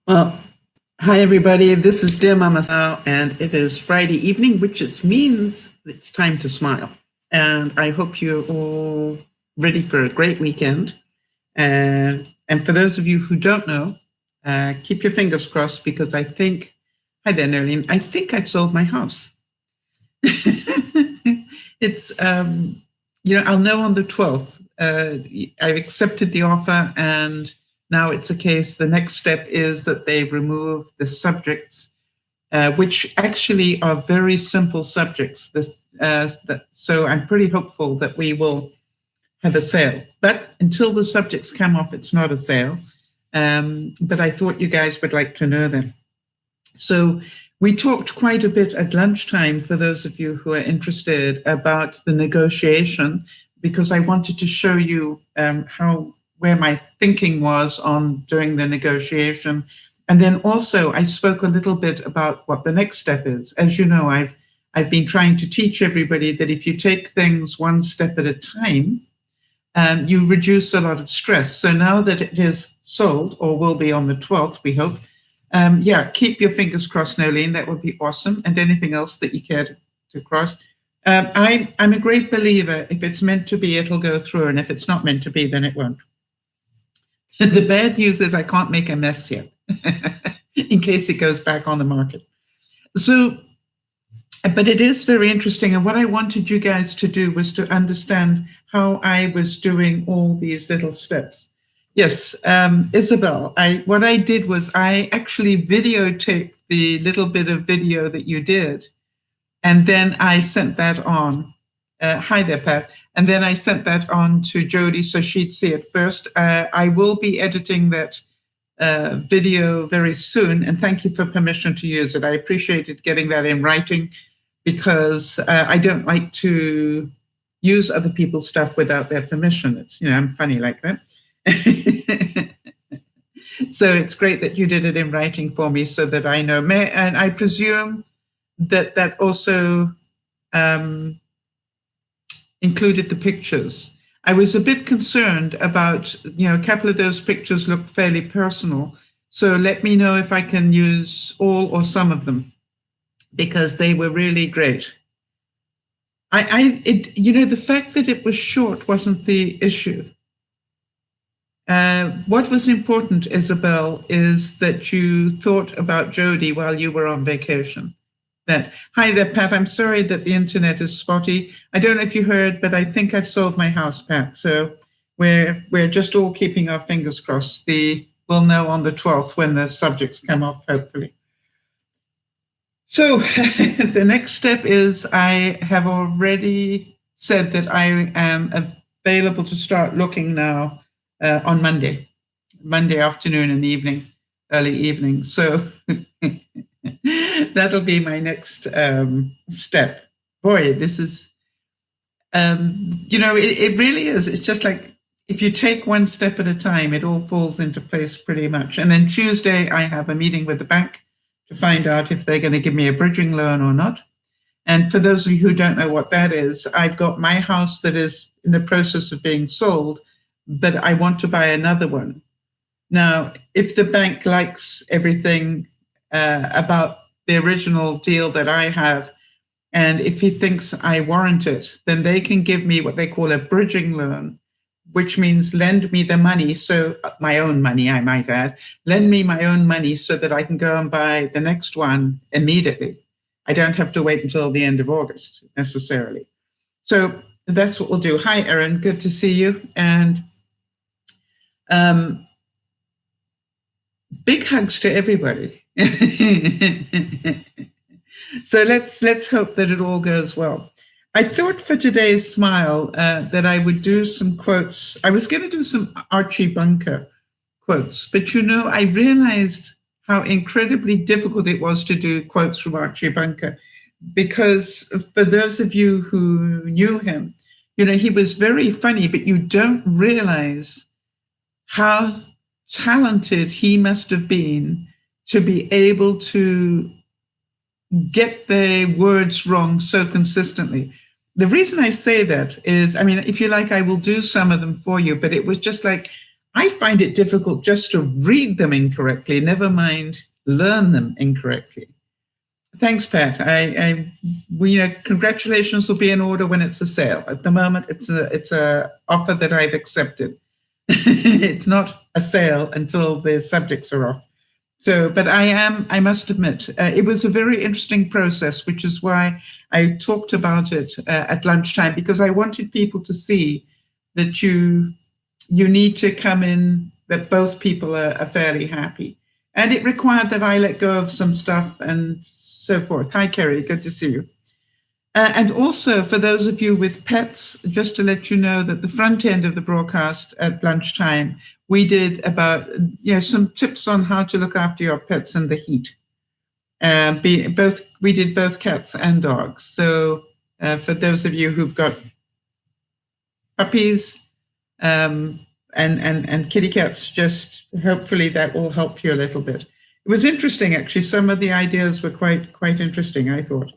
Well, hi everybody. This is DearMamaSal, and it is Friday evening, which means it's time to smile. And I hope you're all ready for a great weekend. And for those of you who don't know, keep your fingers crossed because I think, hi there, Nerlene. I think I've sold my house. It's, I'll know on the 12th. I've accepted the offer, and now it's a case. The next step is that they remove the subjects, which actually are very simple subjects. So I'm pretty hopeful that we will have a sale. But until the subjects come off, it's not a sale. But I thought you guys would like to know them. So we talked quite a bit at lunchtime, for those of you who are interested, about the negotiation, because I wanted to show you where my thinking was on doing the negotiation. And then also I spoke a little bit about what the next step is. As you know, I've been trying to teach everybody that if you take things one step at a time, you reduce a lot of stress. So now that it is sold, or will be on the 12th, we hope, keep your fingers crossed, Nolene. That would be awesome. And anything else that you care to cross. I'm a great believer. If it's meant to be, it'll go through. And if it's not meant to be, then it won't. The bad news is I can't make a mess yet in case it goes back on the market. So, but it is very interesting. And what I wanted you guys to do was to understand how I was doing all these little steps. Yes, Isabel, what I did was I actually videotaped the little bit of video that you did, and then I sent that on. Hi there, Pat. And then I sent that on to Jody so she'd see it first. I will be editing that video very soon, and thank you for permission to use it. I appreciated getting that in writing because I don't like to use other people's stuff without their permission. It's, I'm funny like that. So it's great that you did it in writing for me so that I know. And I presume that also included the pictures. I was a bit concerned about, a couple of those pictures look fairly personal. So let me know if I can use all or some of them, because they were really great. The fact that it was short wasn't the issue. What was important, Isabel, is that you thought about Jody while you were on vacation. Hi there, Pat. I'm sorry that the internet is spotty. I don't know if you heard, but I think I've sold my house, Pat. So we're just all keeping our fingers crossed. We'll know on the 12th when the subjects come off, hopefully. So the next step is I have already said that I am available to start looking now on Monday afternoon and evening, early evening. So that'll be my next step. Boy, this is, it really is. It's just like, if you take one step at a time, it all falls into place pretty much. And then Tuesday, I have a meeting with the bank to find out if they're going to give me a bridging loan or not. And for those of you who don't know what that is, I've got my house that is in the process of being sold, but I want to buy another one. Now, if the bank likes everything about the original deal that I have, and if he thinks I warrant it, then they can give me what they call a bridging loan, which means lend me the money, so my own money, I might add, lend me my own money so that I can go and buy the next one immediately. I don't have to wait until the end of August necessarily. So that's what we'll do. Hi, Erin, good to see you. And big hugs to everybody. So let's hope that it all goes well. I thought for today's smile that I would do some quotes. I was going to do some Archie Bunker quotes, but I realized how incredibly difficult it was to do quotes from Archie Bunker, because for those of you who knew him, he was very funny, but you don't realize how talented he must have been to be able to get the words wrong so consistently. The reason I say that is, if you like, I will do some of them for you, but it was just like, I find it difficult just to read them incorrectly, never mind learn them incorrectly. Thanks, Pat. Congratulations will be in order when it's a sale. At the moment, it's a offer that I've accepted. It's not a sale until the subjects are off. So, but I must admit, it was a very interesting process, which is why I talked about it at lunchtime, because I wanted people to see that you need to come in, that both people are fairly happy. And it required that I let go of some stuff and so forth. Hi, Kerry, good to see you. And also, for those of you with pets, just to let you know that the front end of the broadcast at lunchtime, we did about some tips on how to look after your pets in the heat. We did both cats and dogs. So for those of you who've got puppies and kitty cats, just hopefully that will help you a little bit. It was interesting, actually. Some of the ideas were quite interesting, I thought.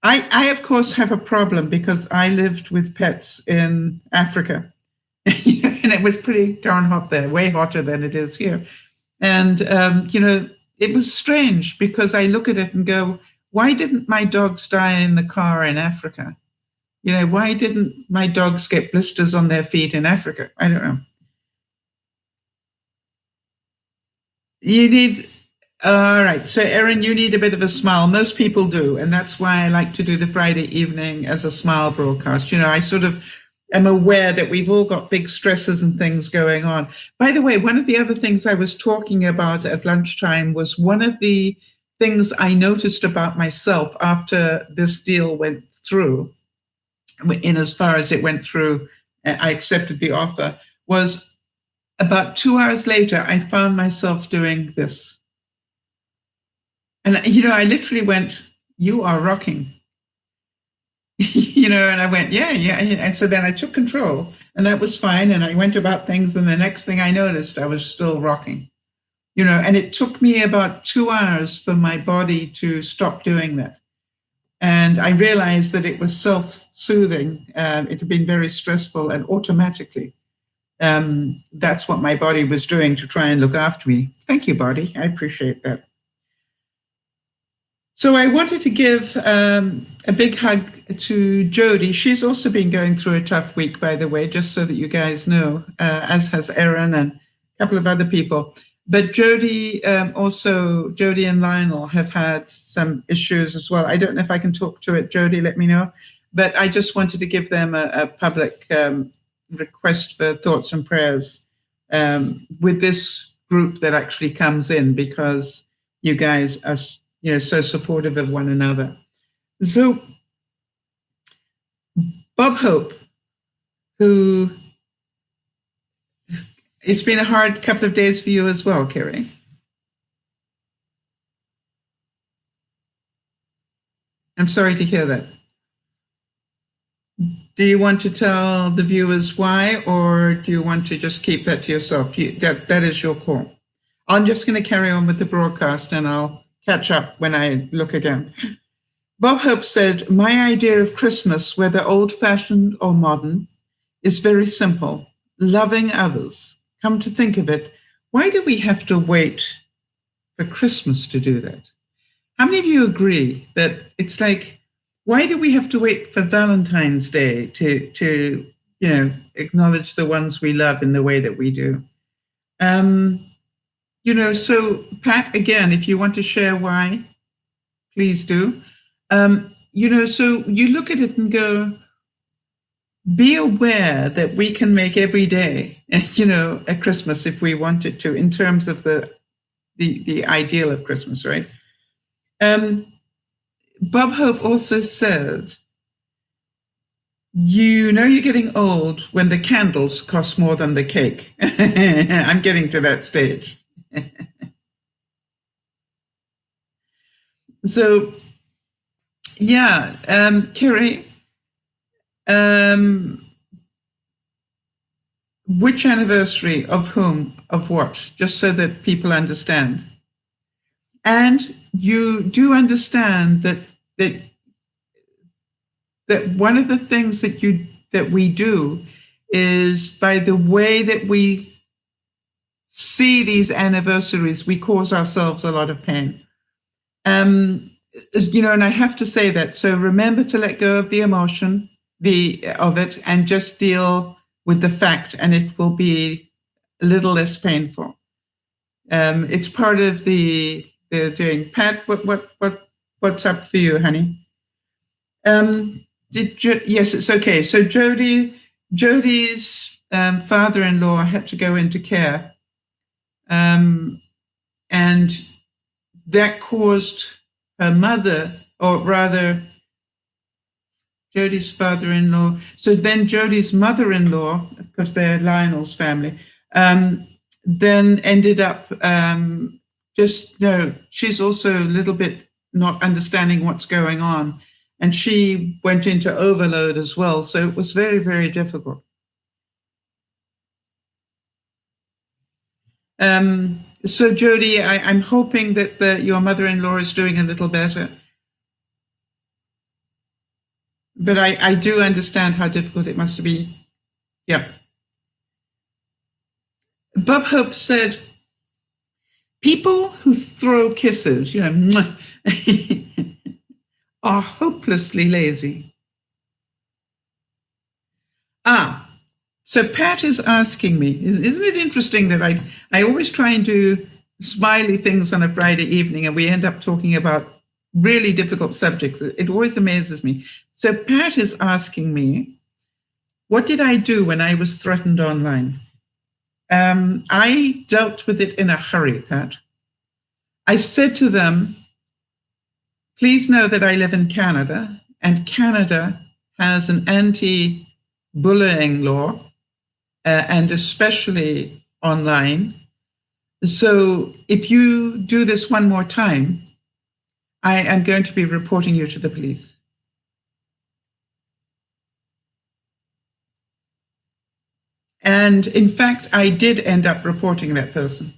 I of course, have a problem because I lived with pets in Africa. And it was pretty darn hot there, way hotter than it is here. And, it was strange because I look at it and go, why didn't my dogs die in the car in Africa? Why didn't my dogs get blisters on their feet in Africa? I don't know. All right. So, Erin, you need a bit of a smile. Most people do. And that's why I like to do the Friday evening as a smile broadcast. I sort of am aware that we've all got big stresses and things going on. By the way, one of the other things I was talking about at lunchtime was one of the things I noticed about myself after this deal went through, in as far as it went through, I accepted the offer, was about 2 hours later, I found myself doing this. And, I literally went, you are rocking. And I went, yeah. And so then I took control and that was fine. And I went about things. And the next thing I noticed, I was still rocking, and it took me about 2 hours for my body to stop doing that. And I realized that it was self-soothing. It had been very stressful, and automatically, that's what my body was doing to try and look after me. Thank you, body. I appreciate that. So I wanted to give a big hug to Jody. She's also been going through a tough week, by the way, just so that you guys know, as has Erin and a couple of other people. But Jody and Lionel have had some issues as well. I don't know if I can talk to it. Jody, let me know. But I just wanted to give them a public request for thoughts and prayers with this group that actually comes in, because you guys are so supportive of one another. So Bob Hope, who, it's been a hard couple of days for you as well, Kerry. I'm sorry to hear that. Do you want to tell the viewers why, or do you want to just keep that to yourself? That is your call. I'm just going to carry on with the broadcast and I'll catch up when I look again. Bob Hope said, my idea of Christmas, whether old-fashioned or modern, is very simple. Loving others. Come to think of it, why do we have to wait for Christmas to do that? How many of you agree that it's like, why do we have to wait for Valentine's Day to acknowledge the ones we love in the way that we do? So Pat, again, if you want to share why, please do. So you look at it and go, be aware that we can make every day, a Christmas if we wanted to, in terms of the ideal of Christmas, right? Bob Hope also said, you're getting old when the candles cost more than the cake. I'm getting to that stage. So, yeah, Kerry, which anniversary of whom, of what, just so that people understand. And you do understand that one of the things that we do is, by the way that we see these anniversaries, we cause ourselves a lot of pain. And I have to say that. So remember to let go of the emotion of it and just deal with the fact, and it will be a little less painful. It's part of the doing. Pat, what's up for you, honey? Yes, it's okay. So Jody's father-in-law had to go into care, and that caused her mother, or rather, Jody's father-in-law. So then Jody's mother-in-law, because they're Lionel's family, then ended up she's also a little bit not understanding what's going on. And she went into overload as well. So it was very, very difficult. So Jody, I'm hoping that your mother-in-law is doing a little better. But I do understand how difficult it must be. Yeah. Bob Hope said, people who throw kisses, are hopelessly lazy. So Pat is asking me, isn't it interesting that I always try and do smiley things on a Friday evening and we end up talking about really difficult subjects? It always amazes me. So Pat is asking me, what did I do when I was threatened online? I dealt with it in a hurry, Pat. I said to them, please know that I live in Canada, and Canada has an anti-bullying law, and especially online. So if you do this one more time, I am going to be reporting you to the police. And in fact, I did end up reporting that person.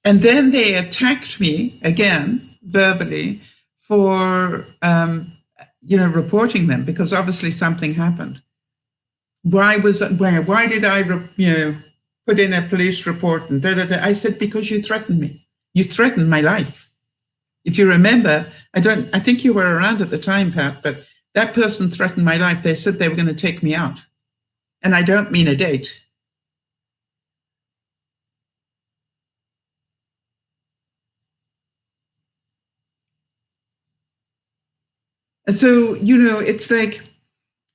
And then they attacked me again, verbally, for reporting them, because obviously something happened. Why did I put in a police report and I said, because you threatened me. You threatened my life. If you remember, I think you were around at the time, Pat, but that person threatened my life. They said they were going to take me out. And I don't mean a date. So, it's like,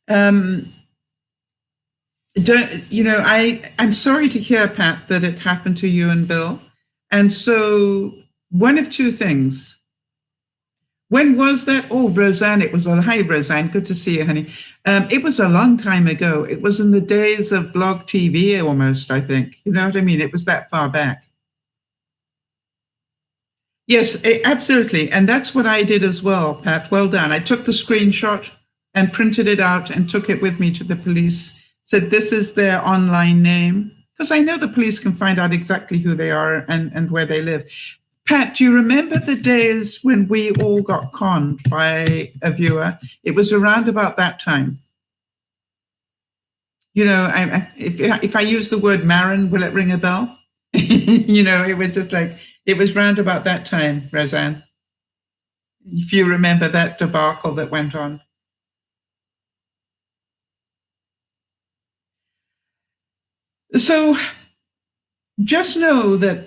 I'm sorry to hear, Pat, that it happened to you and Bill. And so one of two things. When was that? Oh, Roseanne, hi, Roseanne. Good to see you, honey. It was a long time ago. It was in the days of blog TV almost, I think. You know what I mean? It was that far back. Yes, absolutely. And that's what I did as well, Pat. Well done. I took the screenshot and printed it out and took it with me to the police, said this is their online name, because I know the police can find out exactly who they are and where they live. Pat, do you remember the days when we all got conned by a viewer? It was around about that time. If I use the word Marin, will it ring a bell? It was just like, it was round about that time, Roseanne. If you remember that debacle that went on. So just know that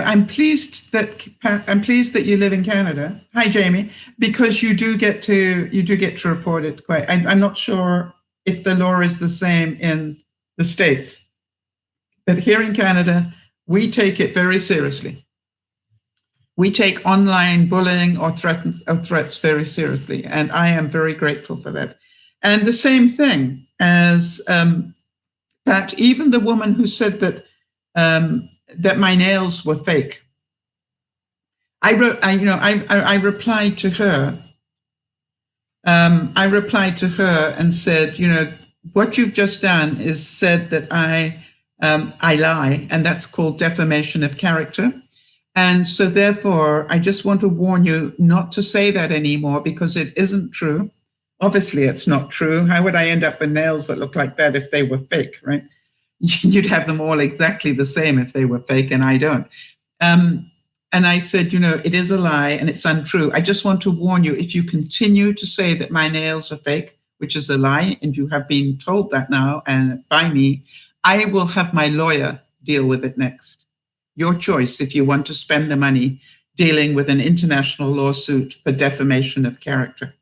I'm pleased that you live in Canada. Hi, Jamie, because you do get to report it. I'm not sure if the law is the same in the States, but here in Canada, we take it very seriously. We take online bullying or threats very seriously, and I am very grateful for that. And the same thing as Pat, even the woman who said that my nails were fake. I replied to her. I replied to her and said, what you've just done is said that I lie, and that's called defamation of character. And so therefore, I just want to warn you not to say that anymore, because it isn't true. Obviously, it's not true. How would I end up with nails that look like that if they were fake, right? you'd have them all exactly the same if they were fake, and I don't. And I said, it is a lie and it's untrue. I just want to warn you, if you continue to say that my nails are fake, which is a lie, and you have been told that now and by me, I will have my lawyer deal with it next. Your choice if you want to spend the money dealing with an international lawsuit for defamation of character.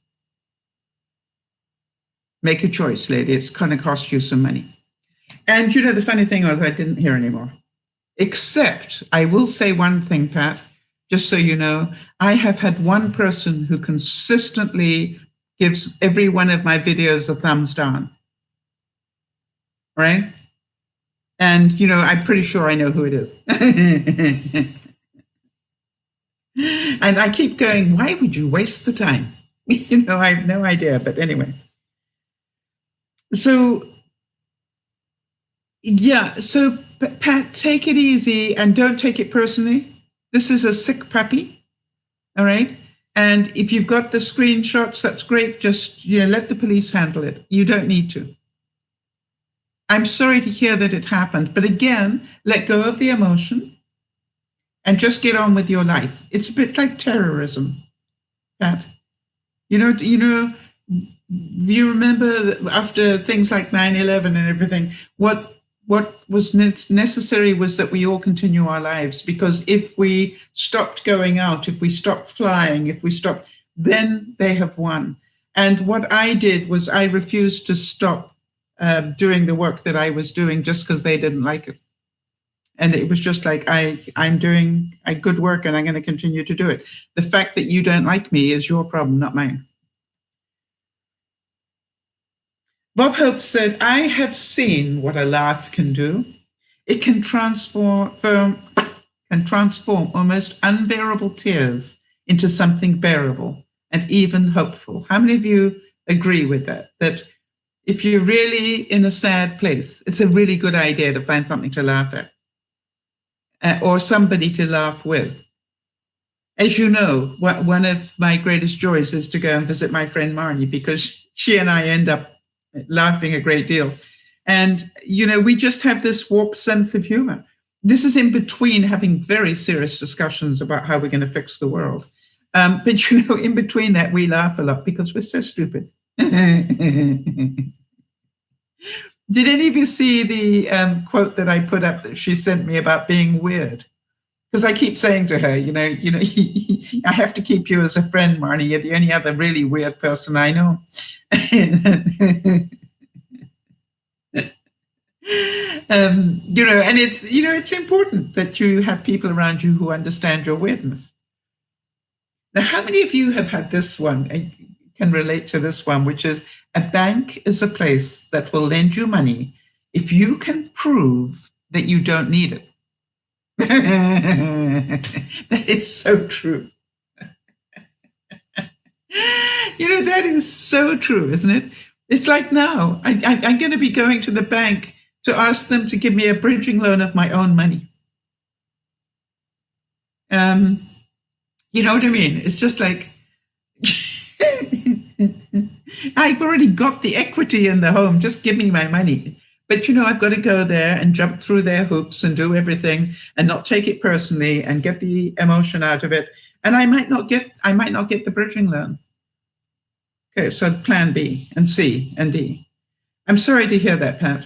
Make a choice, lady. It's going to cost you some money. And the funny thing was, I didn't hear anymore. Except, I will say one thing, Pat, just so you know, I have had one person who consistently gives every one of my videos a thumbs down. Right? And, I'm pretty sure I know who it is. And I keep going, why would you waste the time? I have no idea. But anyway. So, yeah. So, Pat, take it easy and don't take it personally. This is a sick puppy. All right. And if you've got the screenshots, that's great. Just, let the police handle it. You don't need to. I'm sorry to hear that it happened. But again, let go of the emotion and just get on with your life. It's a bit like terrorism, Pat. You remember after things like 9/11 and everything, what was necessary was that we all continue our lives, because if we stopped going out, if we stopped flying, if we stopped, then they have won. And what I did was I refused to stop doing the work that I was doing just because they didn't like it. And it was just like, I'm doing a good work and I'm going to continue to do it. The fact that you don't like me is your problem, not mine. Bob Hope said, I have seen what a laugh can do. It can transform almost unbearable tears into something bearable and even hopeful. How many of you agree with that? That if you're really in a sad place, it's a really good idea to find something to laugh at. Or somebody to laugh with. As you know, one of my greatest joys is to go and visit my friend Marnie, because she and I end up laughing a great deal. And, we just have this warped sense of humor. This is in between having very serious discussions about how we're going to fix the world. But, in between that, we laugh a lot because we're so stupid. Did any of you see the quote that I put up that she sent me about being weird? Because I keep saying to her, I have to keep you as a friend, Marnie. You're the only other really weird person I know. And it's important that you have people around you who understand your weirdness. Now, how many of you have had this one and can relate to this one, which is a bank is a place that will lend you money if you can prove that you don't need it? That is so true. That is so true, isn't it? It's like now, I'm going to be going to the bank to ask them to give me a bridging loan of my own money. You know what I mean? It's just like, I've already got the equity in the home, just give me my money. But, I've got to go there and jump through their hoops and do everything and not take it personally and get the emotion out of it. And I might not get the bridging loan. Okay, so plan B and C and D. I'm sorry to hear that, Pat.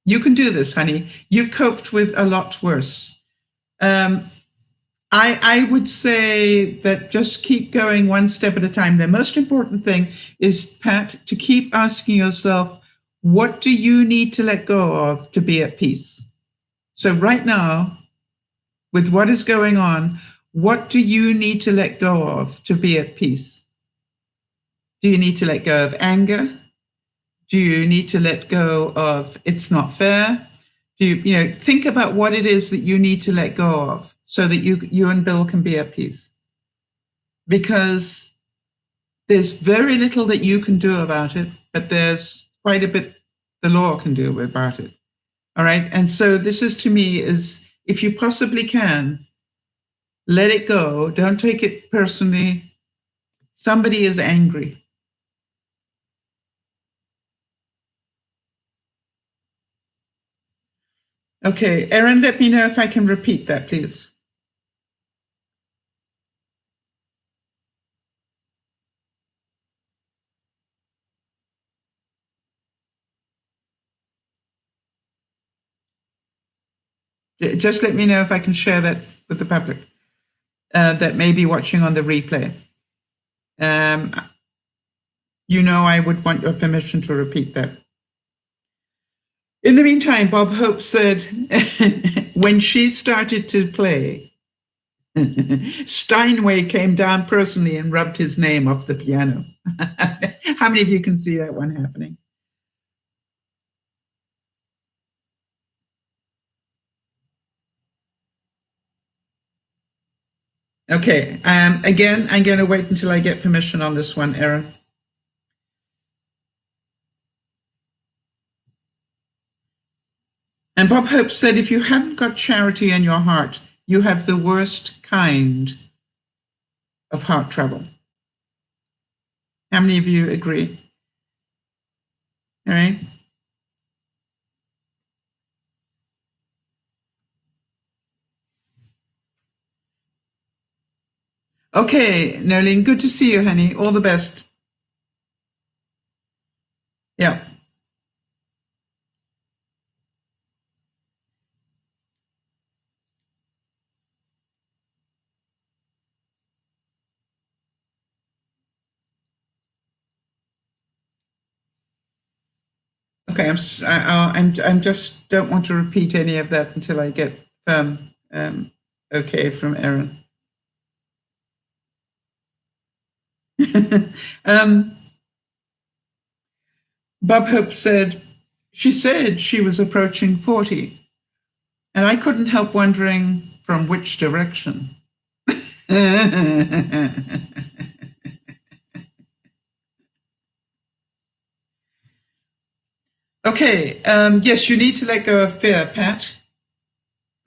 You can do this, honey. You've coped with a lot worse. I would say that just keep going one step at a time. The most important thing is, Pat, to keep asking yourself, what do you need to let go of to be at peace? So right now, with what is going on, what do you need to let go of to be at peace? Do you need to let go of anger? Do you need to let go of it's not fair? Do you think about what it is that you need to let go of so that you and Bill can be at peace? Because there's very little that you can do about it, but there's quite a bit the law can do about it. All right. And so this is, to me, is if you possibly can, let it go. Don't take it personally. Somebody is angry. Okay, Erin, let me know if I can repeat that, please. Just let me know if I can share that with the public that may be watching on the replay. I would want your permission to repeat that. In the meantime, Bob Hope said when she started to play, Steinway came down personally and rubbed his name off the piano. How many of you can see that one happening? Okay, again, I'm going to wait until I get permission on this one, Erin. And Bob Hope said, if you haven't got charity in your heart, you have the worst kind of heart trouble. How many of you agree? All right. Okay, Nerlene, good to see you, honey. All the best. Yeah. Okay, I'm just don't want to repeat any of that until I get okay from Erin. Bob Hope said she was approaching 40, and I couldn't help wondering from which direction. Okay, yes, you need to let go of fear, Pat.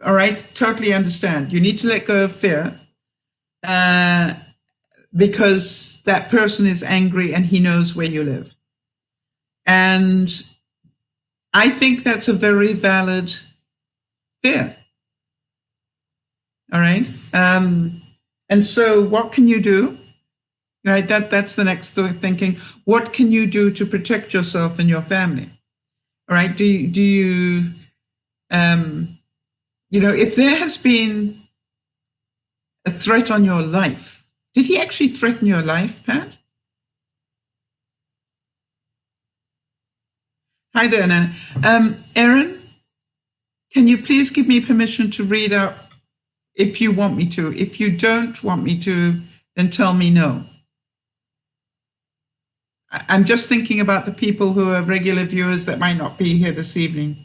All right, totally understand. You need to let go of fear because that person is angry and he knows where you live. And I think that's a very valid fear. All right. And so what can you do? Right, that's the next thinking. What can you do to protect yourself and your family? All right. Do you if there has been a threat on your life, did he actually threaten your life, Pat? Hi there, Nana. Erin, can you please give me permission to read out if you want me to? If you don't want me to, then tell me no. I'm just thinking about the people who are regular viewers that might not be here this evening.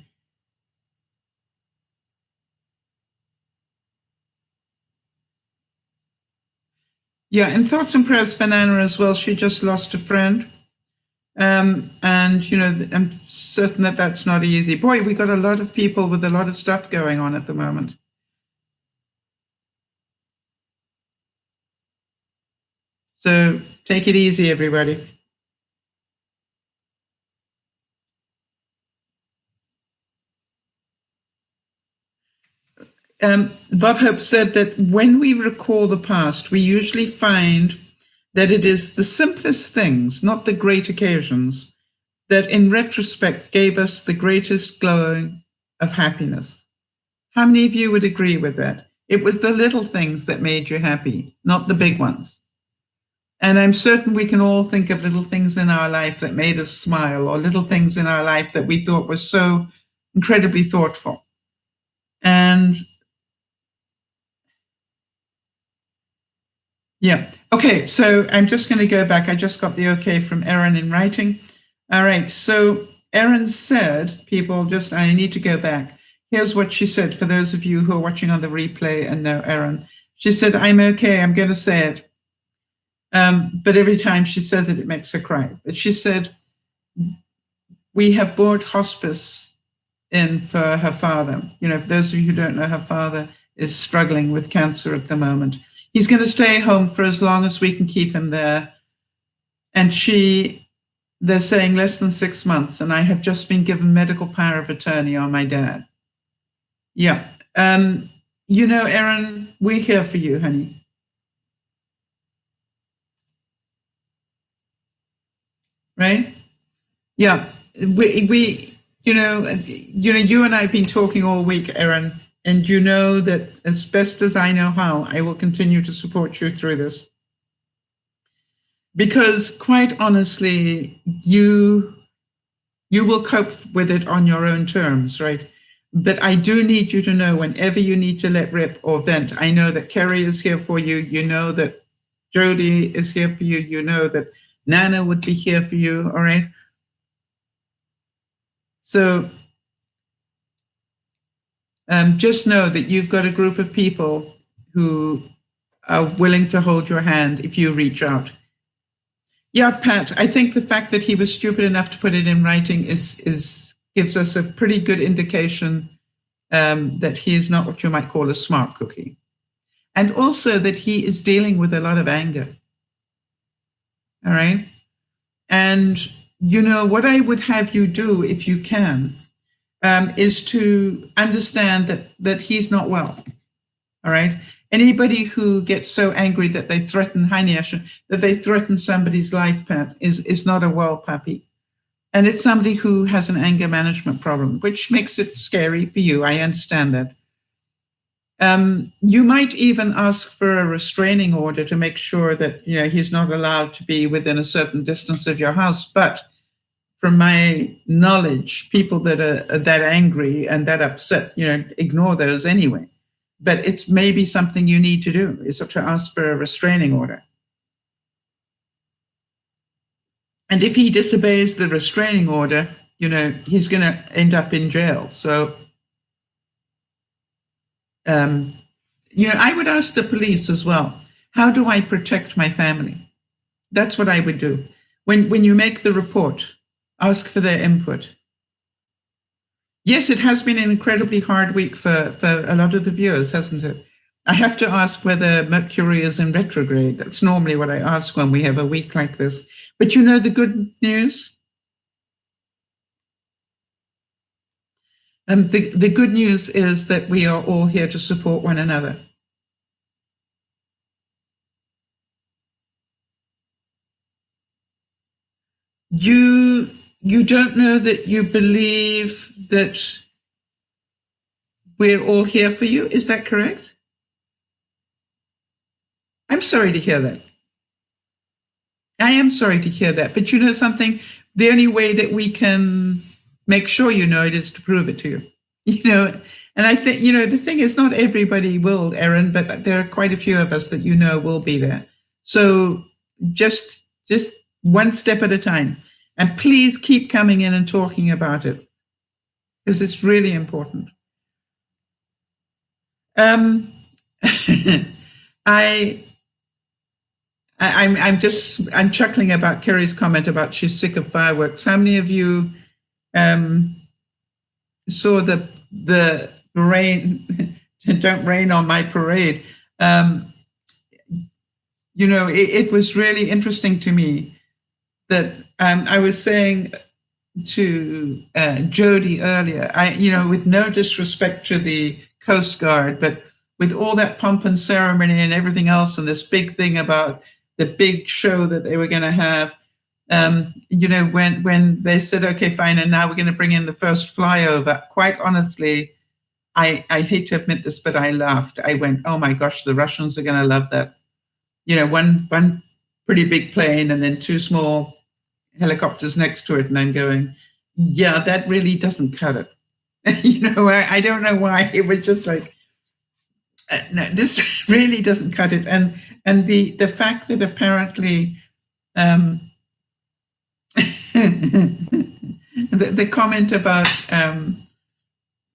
Yeah, and thoughts and prayers for Nana as well. She just lost a friend. And, I'm certain that that's not easy. Boy, we got a lot of people with a lot of stuff going on at the moment. So take it easy, everybody. Bob Hope said that when we recall the past, we usually find that it is the simplest things, not the great occasions, that in retrospect gave us the greatest glowing of happiness. How many of you would agree with that? It was the little things that made you happy, not the big ones. And I'm certain we can all think of little things in our life that made us smile, or little things in our life that we thought were so incredibly thoughtful. And yeah. Okay. So I'm just going to go back. I just got the okay from Erin in writing. All right. So Erin said, I need to go back. Here's what she said for those of you who are watching on the replay and know Erin. She said, I'm okay. I'm going to say it. But every time she says it, it makes her cry. But she said, we have bought hospice in for her father. For those of you who don't know, her father is struggling with cancer at the moment. He's going to stay home for as long as we can keep him there. And they're saying less than 6 months. And I have just been given medical power of attorney on my dad. Yeah. You know, Erin, we're here for you, honey. Right? Yeah. We you and I have been talking all week, Erin, and you know that as best as I know how, I will continue to support you through this. Because quite honestly, you will cope with it on your own terms, right? But I do need you to know whenever you need to let rip or vent, I know that Kerry is here for you. You know that Jody is here for you. You know that Nana would be here for you, all right? So just know that you've got a group of people who are willing to hold your hand if you reach out. Yeah, Pat, I think the fact that he was stupid enough to put it in writing is gives us a pretty good indication that he is not what you might call a smart cookie. And also that he is dealing with a lot of anger. All right. And, you know, what I would have you do, if you can, is to understand that he's not well. All right. Anybody who gets so angry that they threaten that they threaten somebody's life, Pat, is not a well puppy. And it's somebody who has an anger management problem, which makes it scary for you. I understand that. You might even ask for a restraining order to make sure that he's not allowed to be within a certain distance of your house. But from my knowledge, people that are that angry and that upset, ignore those anyway. But it's maybe something you need to do is to ask for a restraining order. And if he disobeys the restraining order, he's going to end up in jail. So, I would ask the police as well, how do I protect my family? That's what I would do. When you make the report, ask for their input. Yes, it has been an incredibly hard week for a lot of the viewers, hasn't it? I have to ask whether Mercury is in retrograde. That's normally what I ask when we have a week like this. But you know the good news? The good news is that we are all here to support one another. You don't know that you believe that we're all here for you. Is that correct? I'm sorry to hear that. I am sorry to hear that. But you know something? The only way that we can make sure you know it is to prove it to you. And I think, the thing is, not everybody will, Erin, but there are quite a few of us that will be there. So just one step at a time. And please keep coming in and talking about it, because it's really important. I'm chuckling about Kerry's comment about she's sick of fireworks. How many of you saw the rain? Don't rain on my parade. It was really interesting to me that I was saying to Jody earlier, with no disrespect to the Coast Guard, but with all that pomp and ceremony and everything else, and this big thing about the big show that they were going to have, when they said, okay, fine, and now we're going to bring in the first flyover, quite honestly, I hate to admit this, but I laughed. I went, oh my gosh, the Russians are going to love that. One pretty big plane and then two small helicopters next to it, and I'm going, yeah, that really doesn't cut it. I don't know why. It was just like, no, this really doesn't cut it. And the fact that apparently the comment about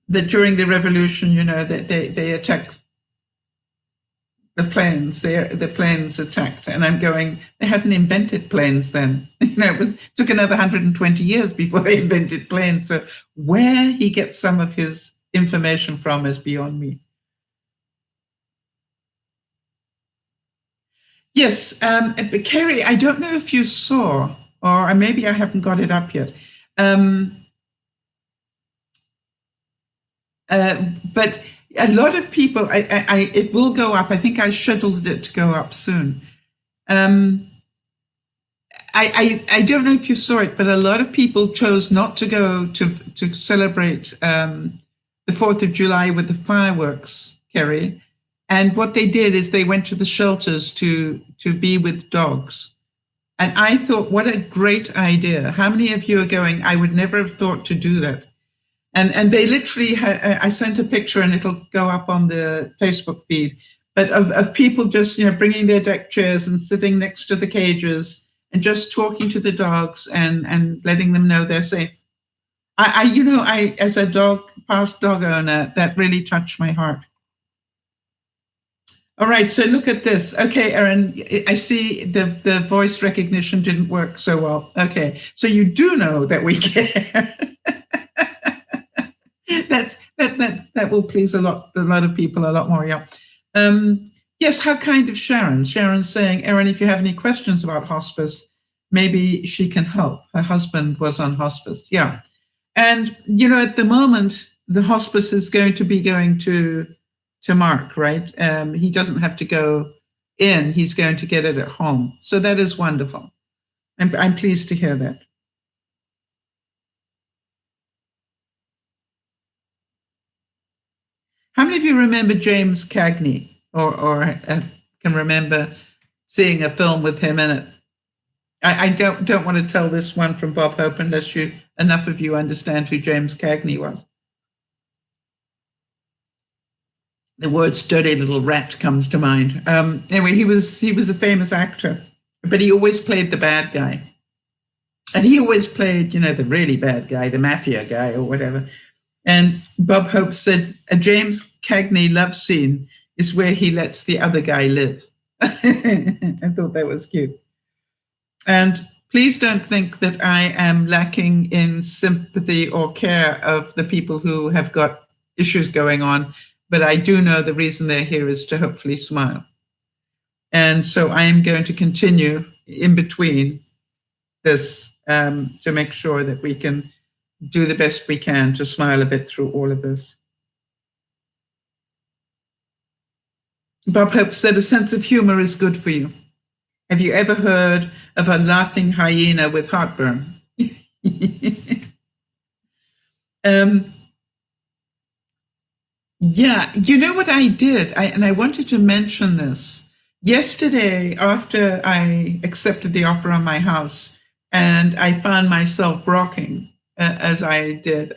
that during the revolution, that they attacked the planes, the planes attacked, and I'm going, they hadn't invented planes then. It took another 120 years before they invented planes. So where he gets some of his information from is beyond me. Yes, but Kerry, I don't know if you saw, or maybe I haven't got it up yet. But a lot of people, it will go up. I think I scheduled it to go up soon. I don't know if you saw it, but a lot of people chose not to go to celebrate the 4th of July with the fireworks, Kerry. And what they did is they went to the shelters to be with dogs. And I thought, what a great idea. How many of you are going? I would never have thought to do that. And they literally, I sent a picture and it'll go up on the Facebook feed, but of people just, bringing their deck chairs and sitting next to the cages and just talking to the dogs and letting them know they're safe. I as a past dog owner, that really touched my heart. All right, so look at this. Okay, Erin, I see the voice recognition didn't work so well. Okay, so you do know that we care. That will please a lot of people a lot more. Yeah. Yes. How kind of Sharon? Sharon's saying, Erin, if you have any questions about hospice, maybe she can help. Her husband was on hospice. Yeah. And at the moment, the hospice is going to Mark, right? He doesn't have to go in. He's going to get it at home. So that is wonderful. I'm pleased to hear that. How many of you remember James Cagney or can remember seeing a film with him in it? I don't want to tell this one from Bob Hope unless enough of you understand who James Cagney was. The word "dirty little rat" comes to mind. Anyway, he was a famous actor, but he always played the bad guy. And he always played, the really bad guy, the mafia guy or whatever. And Bob Hope said, a James Cagney love scene is where he lets the other guy live. I thought that was cute. And please don't think that I am lacking in sympathy or care of the people who have got issues going on, but I do know the reason they're here is to hopefully smile. And so I am going to continue in between this to make sure that we can do the best we can to smile a bit through all of this. Bob Hope said, a sense of humor is good for you. Have you ever heard of a laughing hyena with heartburn? Yeah, you know what I did? And I wanted to mention this. Yesterday, after I accepted the offer on my house and I found myself rocking as I did,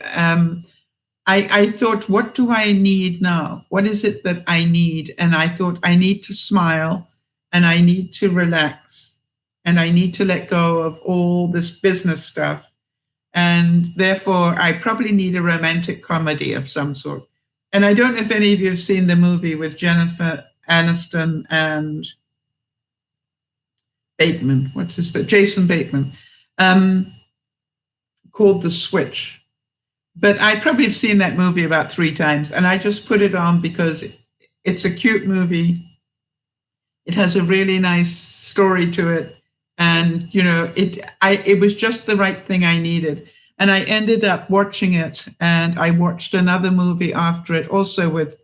I thought, what do I need now? What is it that I need? And I thought, I need to smile and I need to relax and I need to let go of all this business stuff. And therefore, I probably need a romantic comedy of some sort. And I don't know if any of you have seen the movie with Jennifer Aniston and Bateman. What's his name? Jason Bateman, called The Switch. But I probably have seen that movie about 3 times, and I just put it on because it's a cute movie. It has a really nice story to it, and it was just the right thing I needed. And I ended up watching it, and I watched another movie after it, also with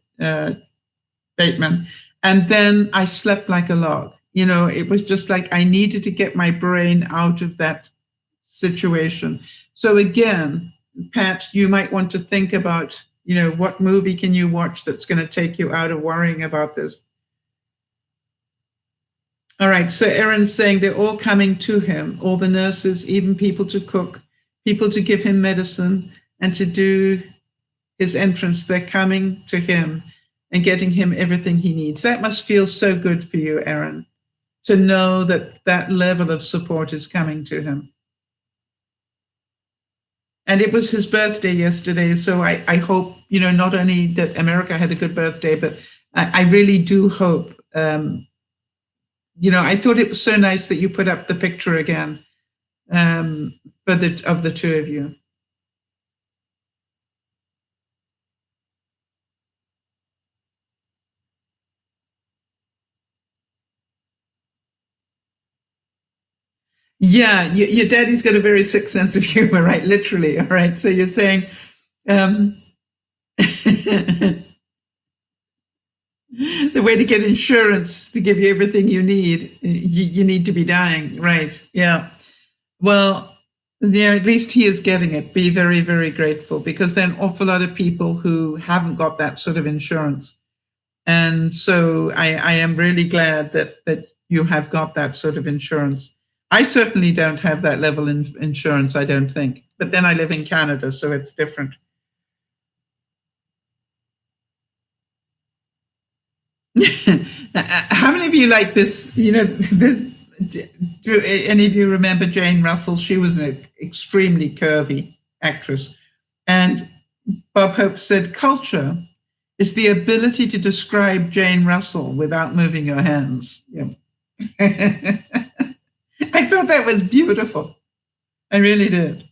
Bateman, and then I slept like a log. It was just like I needed to get my brain out of that situation. So again, Pat, you might want to think about, what movie can you watch that's going to take you out of worrying about this. All right, so Erin's saying they're all coming to him, all the nurses, even people to cook, people to give him medicine and to do his entrance. They're coming to him and getting him everything he needs. That must feel so good for you, Erin, to know that that level of support is coming to him. And it was his birthday yesterday. So I hope, not only that America had a good birthday, but I really do hope, I thought it was so nice that you put up the picture again of the two of you. Yeah, your daddy's got a very sick sense of humor, right? Literally, all right. So you're saying, The way to get insurance to give you everything you need, you need to be dying, right? Yeah. Well, yeah, at least he is getting it. Be very, very grateful, because there are an awful lot of people who haven't got that sort of insurance. And so I am really glad that you have got that sort of insurance. I certainly don't have that level of insurance, I don't think. But then I live in Canada, so it's different. How many of you like this? You know, do any of you remember Jane Russell? She was an extremely curvy actress. And Bob Hope said, culture is the ability to describe Jane Russell without moving your hands. Yeah. I thought that was beautiful. I really did.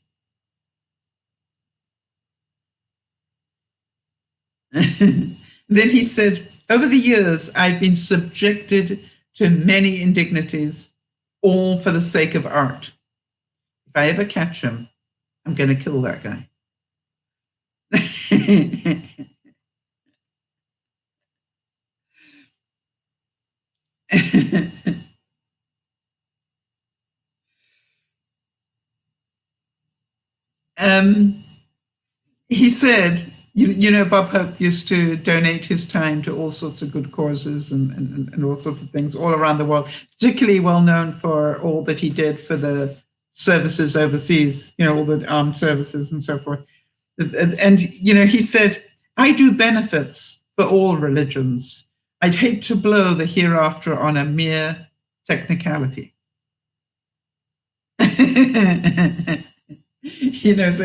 Then he said, over the years, I've been subjected to many indignities, all for the sake of art. If I ever catch him, I'm going to kill that guy. He said, you know, Bob Hope used to donate his time to all sorts of good causes and all sorts of things all around the world, particularly well known for all that he did for the services overseas, you know, all the armed services and so forth. And, you know, he said, I do benefits for all religions. I'd hate to blow the hereafter on a mere technicality. You know, so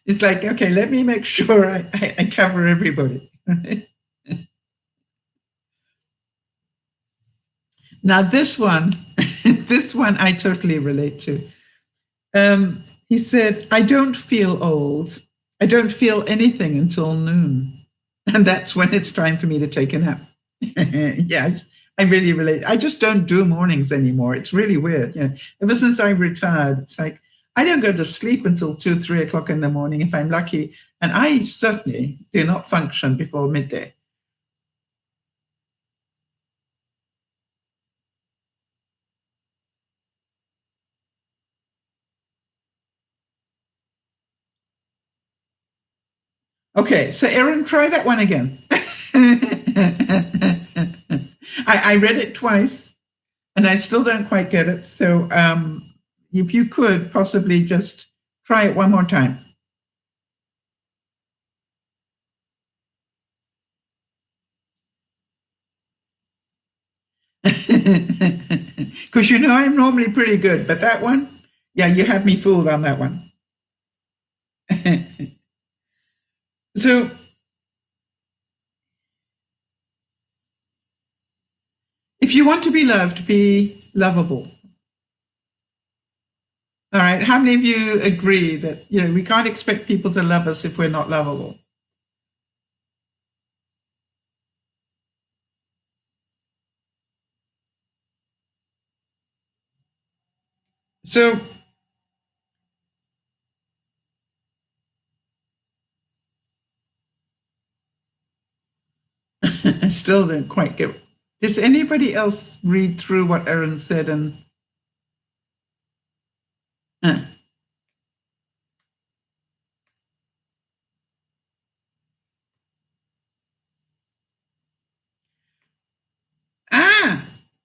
it's like, okay, let me make sure I cover everybody. Now this one, this one I totally relate to. He said, I don't feel old. I don't feel anything until noon. And that's when it's time for me to take a nap. Yeah, I really relate. I just don't do mornings anymore. It's really weird. You know, ever since I retired, it's like, I don't go to sleep until 2, 3 o'clock in the morning if I'm lucky. And I certainly do not function before midday. Okay, so Erin, try that one again. I read it twice and I still don't quite get it. So if you could possibly just try it one more time. Because you know I'm normally pretty good, but that one, yeah, you have me fooled on that one. So if you want to be loved, be lovable. All right. How many of you agree that, you know, we can't expect people to love us if we're not lovable? So I still don't quite get. Does anybody else read through what Erin said and uh,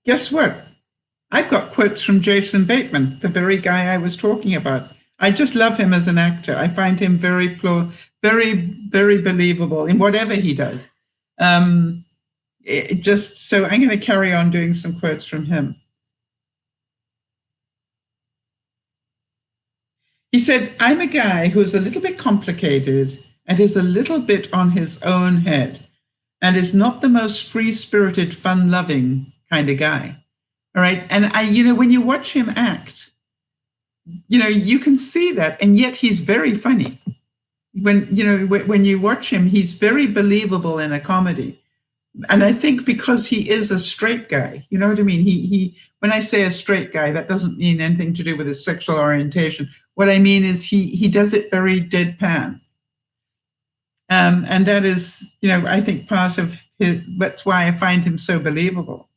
guess what? I've got quotes from Jason Bateman, the very guy I was talking about. I just love him as an actor. I find him very, very believable in whatever he does. So I'm going to carry on doing some quotes from him. He said, I'm a guy who's a little bit complicated and is a little bit on his own head and is not the most free-spirited, fun-loving kind of guy. All right. And you know, when you watch him act, you know, you can see that. And yet he's very funny. When you watch him, he's very believable in a comedy. And I think because he is a straight guy, you know what I mean? When I say a straight guy, that doesn't mean anything to do with his sexual orientation. What I mean is he does it very deadpan. And that is, I think part of that's why I find him so believable.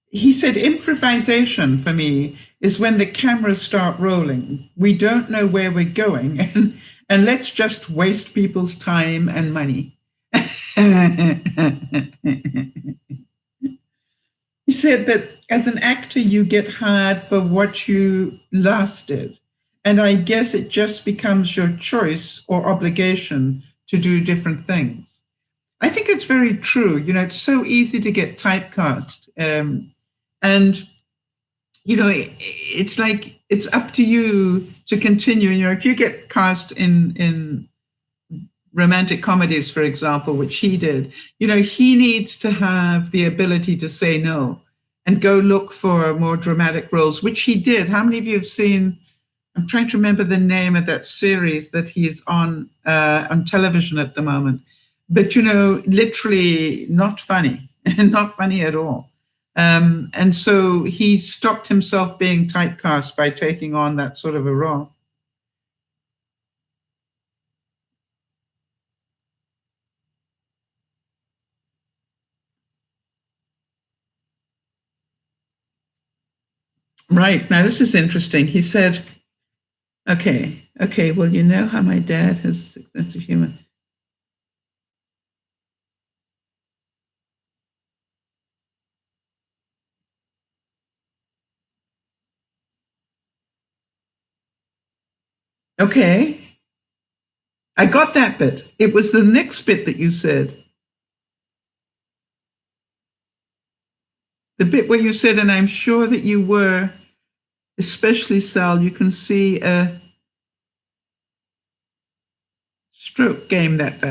He said, improvisation for me is when the cameras start rolling. We don't know where we're going, and let's just waste people's time and money. He said that as an actor, you get hired for what you last did. And I guess it just becomes your choice or obligation to do different things. I think it's very true. It's so easy to get typecast. And, it's like it's up to you to continue. If you get cast in romantic comedies, for example, which he did, he needs to have the ability to say no and go look for more dramatic roles, which he did. How many of you have seen, I'm trying to remember the name of that series that he's on television at the moment, but, literally not funny, not funny at all. And so he stopped himself being typecast by taking on that sort of a role. Right. Now, this is interesting. He said, okay, well, you know how my dad has a sense of humor. Okay. I got that bit. It was the next bit that you said. The bit where you said, and I'm sure that you were, especially Sal, you can see a stroke game that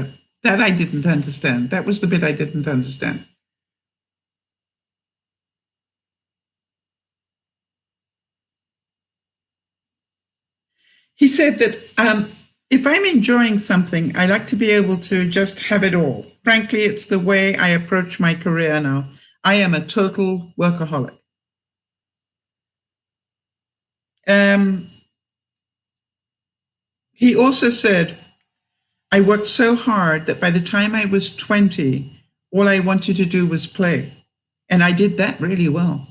I didn't understand. That was the bit I didn't understand. He said that if I'm enjoying something, I like to be able to just have it all. Frankly, it's the way I approach my career now. I am a total workaholic. He also said, I worked so hard that by the time I was 20, all I wanted to do was play. And I did that really well.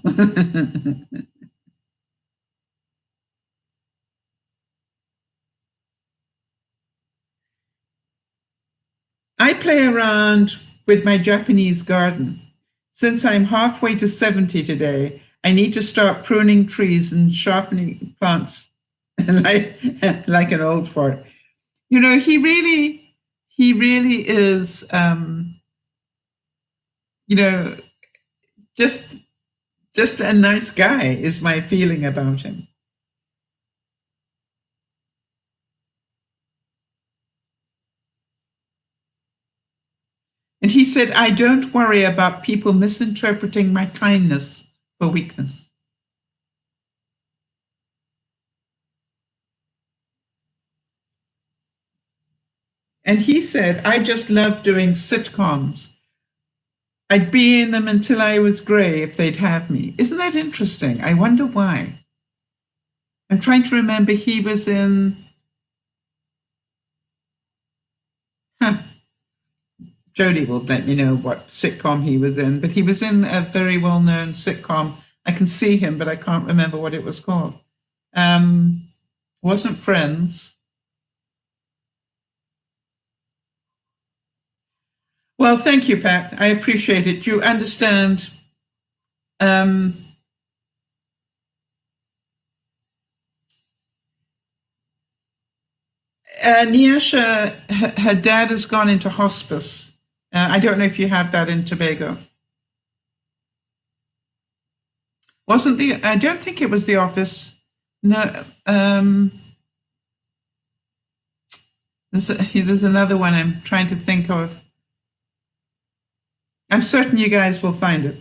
I play around with my Japanese garden. Since I'm halfway to 70 today, I need to start pruning trees and sharpening plants like an old fart. He really is, just a nice guy is my feeling about him. And he said, I don't worry about people misinterpreting my kindness for weakness. And he said, I just love doing sitcoms. I'd be in them until I was gray if they'd have me. Isn't that interesting? I wonder why. I'm trying to remember. He was in... Jody will let me know what sitcom he was in, but he was in a very well-known sitcom. I can see him, but I can't remember what it was called. Wasn't Friends. Well, thank you, Pat. I appreciate it. You understand. Niasha, her dad has gone into hospice. I don't know if you have that in Tobago. I don't think it was The Office. No. There's another one I'm trying to think of. I'm certain you guys will find it.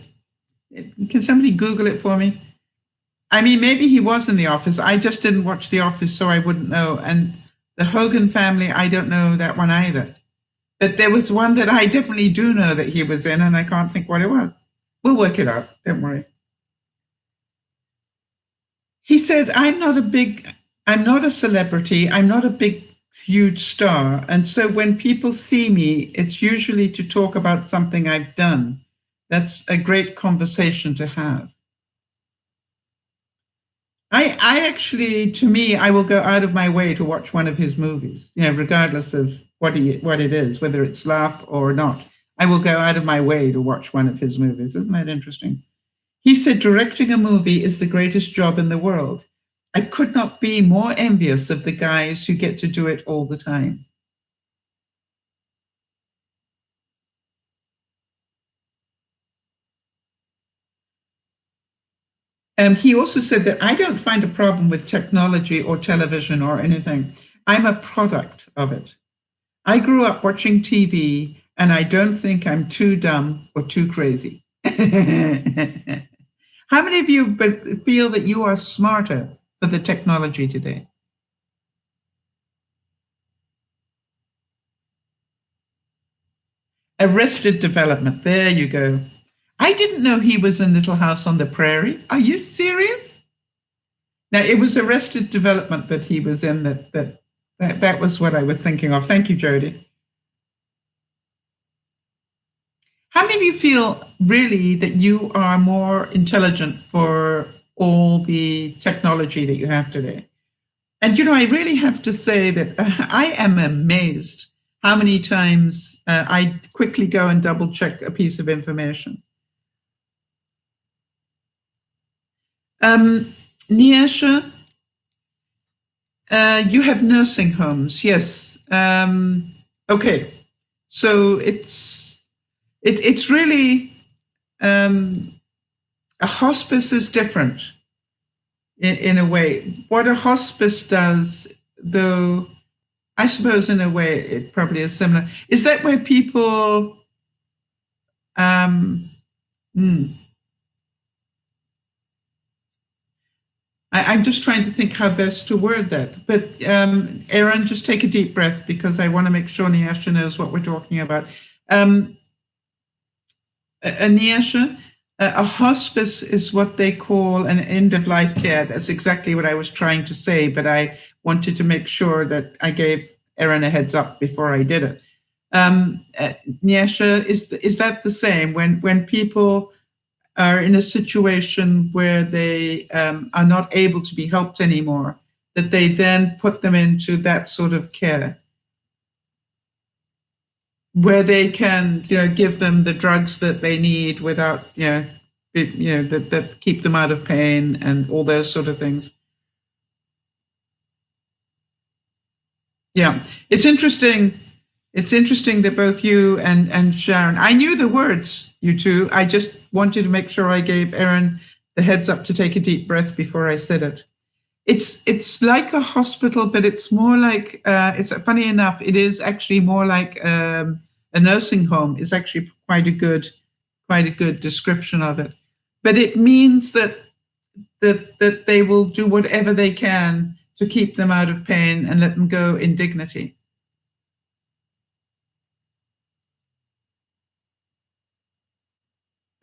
Can somebody Google it for me? I mean, maybe he was in The Office. I just didn't watch The Office, so I wouldn't know. And the Hogan Family, I don't know that one either. But there was one that I definitely do know that he was in, and I can't think what it was. We'll work it out. Don't worry. He said, I'm not a celebrity. I'm not a big, huge star. And so when people see me, it's usually to talk about something I've done. That's a great conversation to have. I actually, to me, I will go out of my way to watch one of his movies, regardless of what it is, whether it's laugh or not. I will go out of my way to watch one of his movies. Isn't that interesting? He said, directing a movie is the greatest job in the world. I could not be more envious of the guys who get to do it all the time. He also said that I don't find a problem with technology or television or anything. I'm a product of it. I grew up watching TV, and I don't think I'm too dumb or too crazy. How many of you feel that you are smarter for the technology today? Arrested Development. There you go. I didn't know he was in Little House on the Prairie. Are you serious? Now, it was Arrested Development that he was in. That was what I was thinking of. Thank you, Jody. How many of you feel really that you are more intelligent for all the technology that you have today? And, I really have to say that I am amazed how many times I quickly go and double check a piece of information. Niasha, you have nursing homes, yes. Okay, so it's really a hospice is different in a way. What a hospice does, though, I suppose in a way it probably is similar. Is that where people I'm just trying to think how best to word that. But Erin, just take a deep breath because I want to make sure Niasha knows what we're talking about. Niasha, a hospice is what they call an end-of-life care. That's exactly what I was trying to say, but I wanted to make sure that I gave Erin a heads up before I did it. Niasha, is that the same? When people are in a situation where they are not able to be helped anymore, that they then put them into that sort of care where they can, give them the drugs that they need without, that keep them out of pain and all those sort of things. Yeah, it's interesting. It's interesting that both you and Sharon, I knew the words, you two. I just wanted to make sure I gave Erin the heads up to take a deep breath before I said it. It's like a hospital, but it's more like, it's funny enough, it is actually more like a nursing home. Is actually quite a good description of it. But it means that they will do whatever they can to keep them out of pain and let them go in dignity.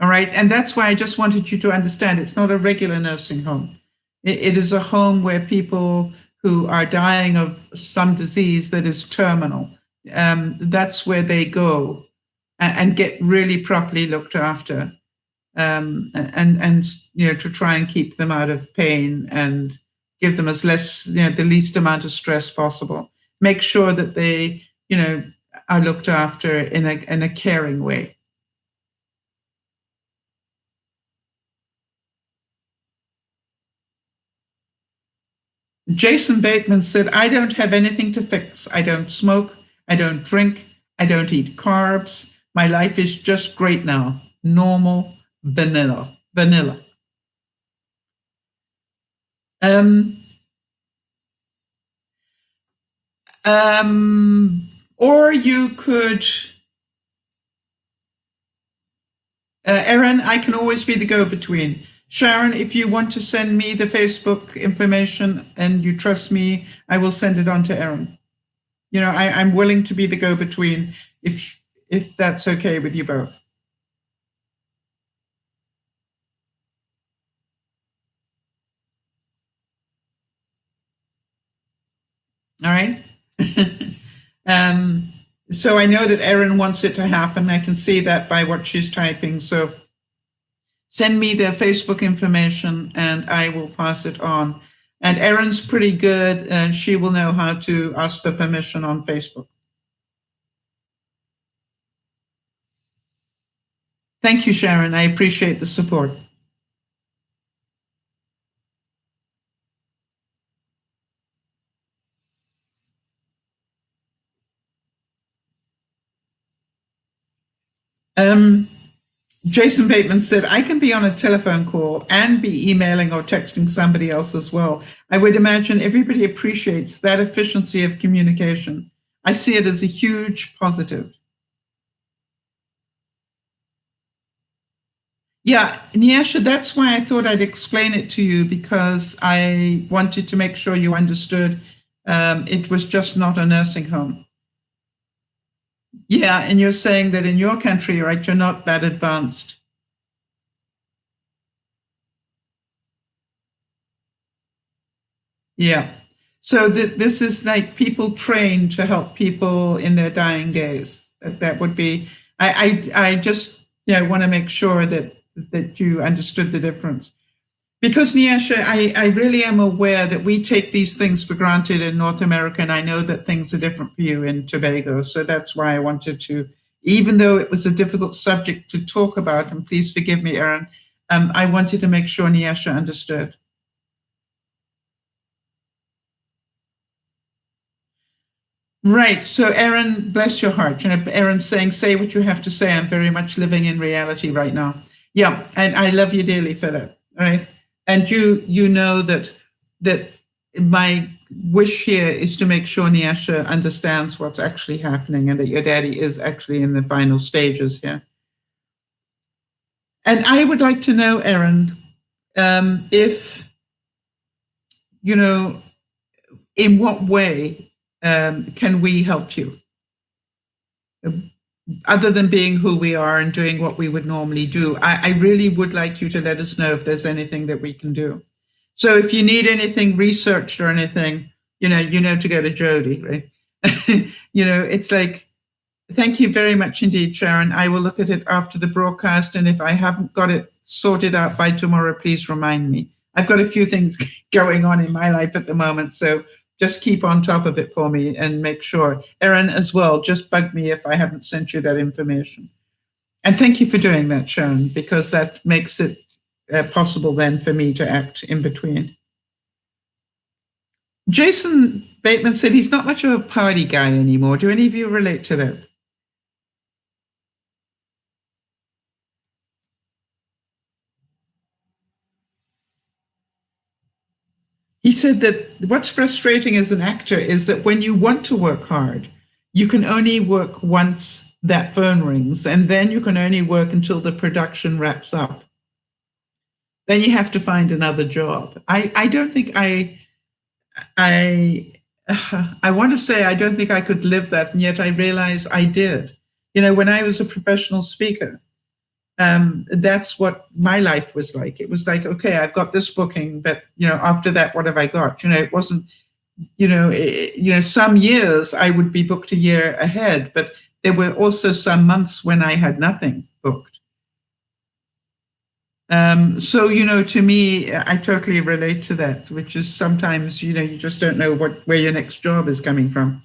All right. And that's why I just wanted you to understand it's not a regular nursing home. It is a home where people who are dying of some disease that is terminal, that's where they go and get really properly looked after. And to try and keep them out of pain and give them as less, the least amount of stress possible. Make sure that they, are looked after in a caring way. Jason Bateman said, I don't have anything to fix. I don't smoke. I don't drink. I don't eat carbs. My life is just great now. Normal, vanilla. Or you could, Erin, I can always be the go-between. Sharon, if you want to send me the Facebook information and you trust me, I will send it on to Erin. I'm willing to be the go-between if that's okay with you both. All right. So I know that Erin wants it to happen. I can see that by what she's typing. So send me the Facebook information and I will pass it on. And Erin's pretty good and she will know how to ask for permission on Facebook. Thank you, Sharon. I appreciate the support. Jason Bateman said, I can be on a telephone call and be emailing or texting somebody else as well. I would imagine everybody appreciates that efficiency of communication. I see it as a huge positive. Yeah, Nyasha, that's why I thought I'd explain it to you, because I wanted to make sure you understood it was just not a nursing home. Yeah, and you're saying that in your country, right, you're not that advanced. Yeah. So this is like people trained to help people in their dying days. That would be, I just want to make sure that you understood the difference. Because Nyasha, I really am aware that we take these things for granted in North America, and I know that things are different for you in Tobago. So that's why I wanted to, even though it was a difficult subject to talk about, and please forgive me, Erin, I wanted to make sure Nyasha understood. Right. So, Erin, bless your heart. Erin's saying, say what you have to say. I'm very much living in reality right now. Yeah. And I love you dearly, Philip. Right. And you know that my wish here is to make sure Nyasha understands what's actually happening and that your daddy is actually in the final stages here. And I would like to know, Erin, if, in what way can we help you? Other than being who we are and doing what we would normally do, I really would like you to let us know if there's anything that we can do. So if you need anything researched or anything, you know to go to Jody, right? It's like, thank you very much indeed, Sharon. I will look at it after the broadcast, and if I haven't got it sorted out by tomorrow, please remind me. I've got a few things going on in my life at the moment, so just keep on top of it for me and make sure. Erin as well, just bug me if I haven't sent you that information. And thank you for doing that, Sharon, because that makes it possible then for me to act in between. Jason Bateman said he's not much of a party guy anymore. Do any of you relate to that? He said that what's frustrating as an actor is that when you want to work hard, you can only work once that phone rings, and then you can only work until the production wraps up. Then you have to find another job. I don't think I want to say I don't think I could live that, and yet I realize I did. When I was a professional speaker, that's what my life was like. It was like, okay, I've got this booking, but after that, what have I got? It wasn't, some years I would be booked a year ahead, but there were also some months when I had nothing booked. So, to me, I totally relate to that, which is sometimes, you just don't know where your next job is coming from.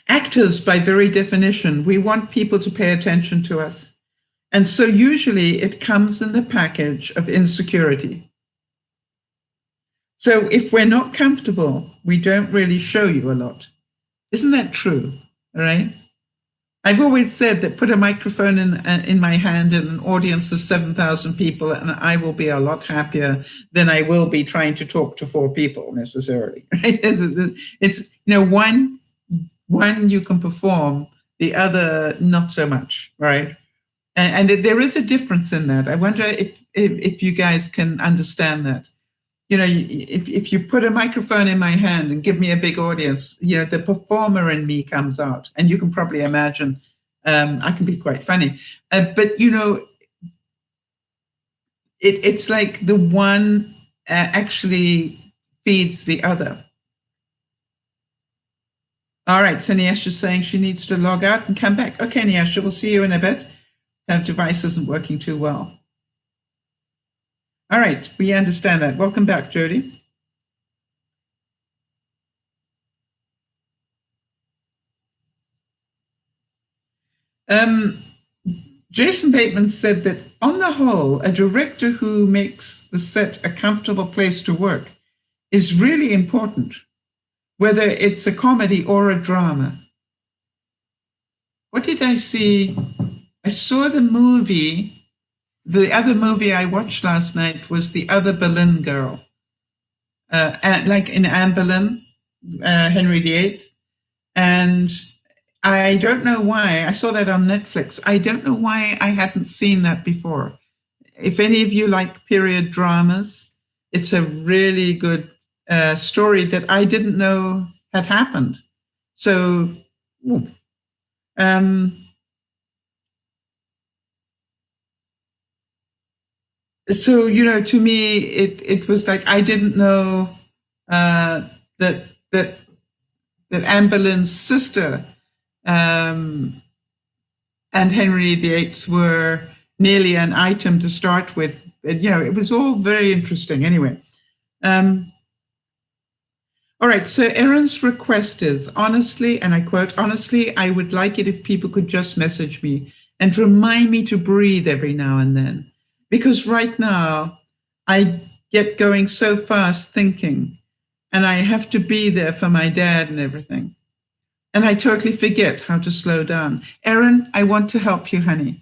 Actors, by very definition, we want people to pay attention to us. And so usually it comes in the package of insecurity. So if we're not comfortable, we don't really show you a lot. Isn't that true? All right. I've always said that put a microphone in my hand in an audience of 7,000 people, and I will be a lot happier than I will be trying to talk to 4 people necessarily. Right? It's one you can perform, the other not so much, right? And there is a difference in that. I wonder if you guys can understand that. If you put a microphone in my hand and give me a big audience, the performer in me comes out. And you can probably imagine I can be quite funny. But, you know, it's like the one actually feeds the other. All right, so Nyasha's saying she needs to log out and come back. Okay, Nyasha, we'll see you in a bit. Her device isn't working too well. All right, we understand that. Welcome back, Jody. Jason Bateman said that on the whole, a director who makes the set a comfortable place to work is really important, whether it's a comedy or a drama. What did I see? I saw the movie. The other movie I watched last night was The Other Boleyn Girl, like in Anne Boleyn, Henry VIII. And I don't know why. I saw that on Netflix. I don't know why I hadn't seen that before. If any of you like period dramas, it's a really good story that I didn't know had happened. So, so you know, to me, it was like I didn't know that Anne Boleyn's sister and Henry VIII were nearly an item to start with. You know, it was all very interesting. Anyway. All right, so Erin's request is, honestly, and I quote, honestly, I would like it if people could just message me and remind me to breathe every now and then. Because right now, I get going so fast thinking, and I have to be there for my dad and everything. And I totally forget how to slow down. Erin, I want to help you, honey.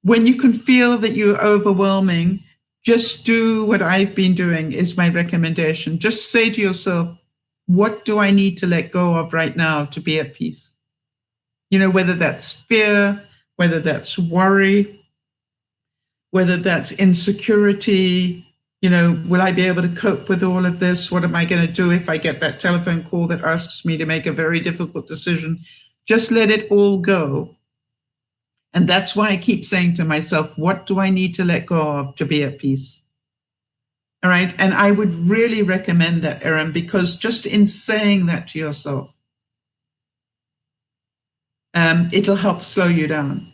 When you can feel that you're overwhelming, just do what I've been doing is my recommendation. Just say to yourself, what do I need to let go of right now to be at peace? You know, whether that's fear, whether that's worry, whether that's insecurity, you know, will I be able to cope with all of this? What am I going to do if I get that telephone call that asks me to make a very difficult decision? Just let it all go. And that's why I keep saying to myself, what do I need to let go of to be at peace? All right. And I would really recommend that, Erin, because just in saying that to yourself, it'll help slow you down.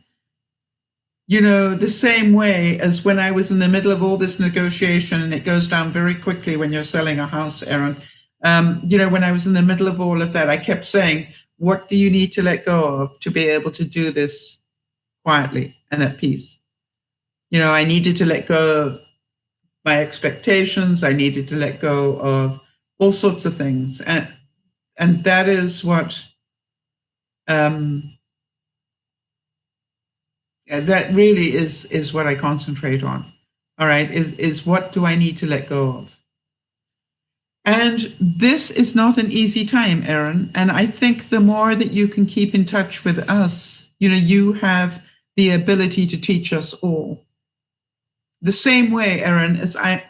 You know, the same way as when I was in the middle of all this negotiation, and it goes down very quickly when you're selling a house, Erin. You know, when I was in the middle of all of that, I kept saying, what do you need to let go of to be able to do this quietly and at peace? You know, I needed to let go of my expectations. I needed to let go of all sorts of things. And that is what, that really is what I concentrate on. All right, is what do I need to let go of? And this is not an easy time, Erin. And I think the more that you can keep in touch with us, you know, you have the ability to teach us all. The same way, Erin, as I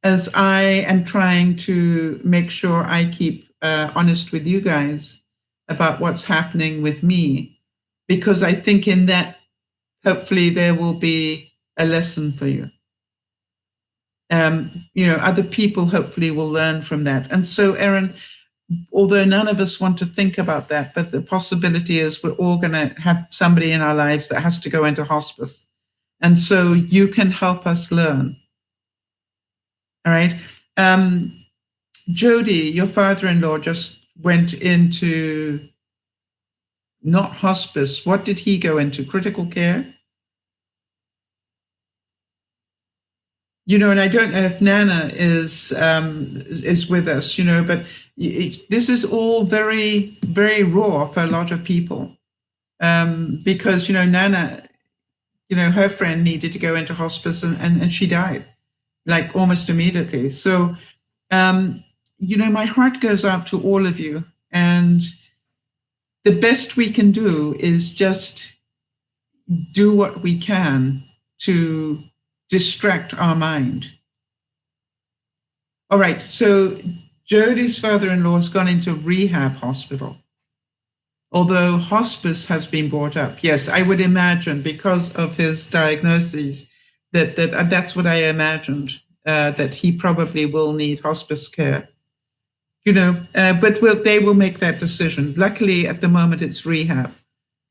am trying to make sure I keep honest with you guys about what's happening with me, because I think in that, hopefully there will be a lesson for you. You know, other people hopefully will learn from that. And so, Erin, although none of us want to think about that, but the possibility is we're all going to have somebody in our lives that has to go into hospice. And so you can help us learn. All right. Jody, your father-in-law just went into not hospice. What did he go into? Critical care? You know, and I don't know if Nana is with us, you know, but this is all very, very raw for a lot of people. Because, you know, Nana, you know, her friend needed to go into hospice and she died, like almost immediately. So, you know, my heart goes out to all of you. And the best we can do is just do what we can to distract our mind. All right, so Jody's father-in-law has gone into rehab hospital. although hospice has been brought up. Yes, I would imagine because of his diagnoses that's what I imagined, that he probably will need hospice care. But they will make that decision. Luckily, at the moment, it's rehab.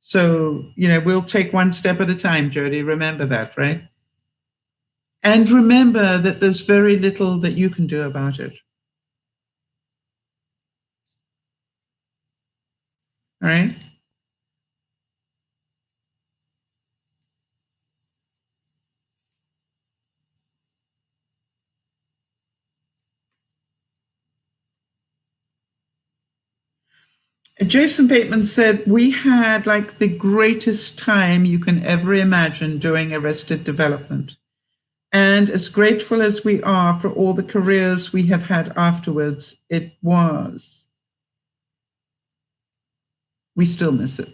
So, we'll take one step at a time, Jody. Remember that, right? And remember that there's very little that you can do about it. All right? Jason Bateman said, we had like the greatest time you can ever imagine doing Arrested Development. And as grateful as we are for all the careers we have had afterwards, we still miss it.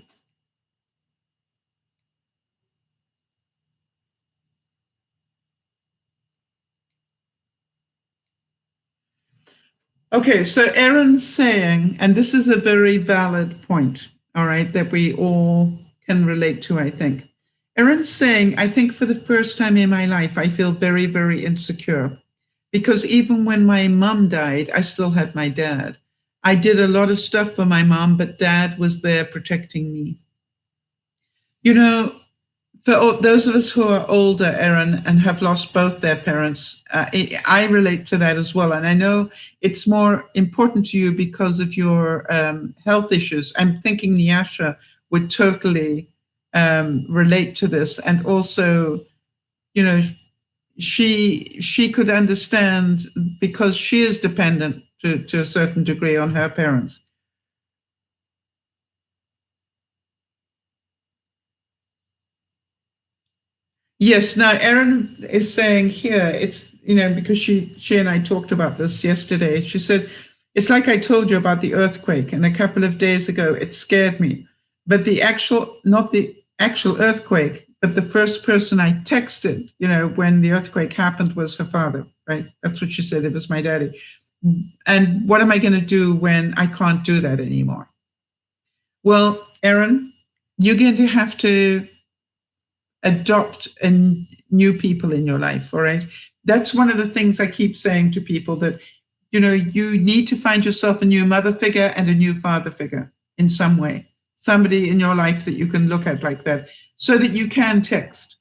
Okay, so Erin's saying, and this is a very valid point, all right, that we all can relate to, I think. Erin's saying, I think for the first time in my life, I feel very, very insecure because even when my mom died, I still had my dad. I did a lot of stuff for my mom, but dad was there protecting me. For those of us who are older, Erin, and have lost both their parents, I relate to that as well. And I know it's more important to you because of your health issues. I'm thinking Nyasha would totally relate to this. And also, she could understand because she is dependent to a certain degree on her parents. Yes. Now, Erin is saying here, it's, because she and I talked about this yesterday. She said, it's like I told you about the earthquake, and a couple of days ago, it scared me. But not the actual earthquake, but the first person I texted, when the earthquake happened was her father, right? That's what she said. It was my daddy. And what am I going to do when I can't do that anymore? Well, Erin, you're going to have to adopt new people in your life. All right. That's one of the things I keep saying to people, that, you need to find yourself a new mother figure and a new father figure in some way, somebody in your life that you can look at like that so that you can text.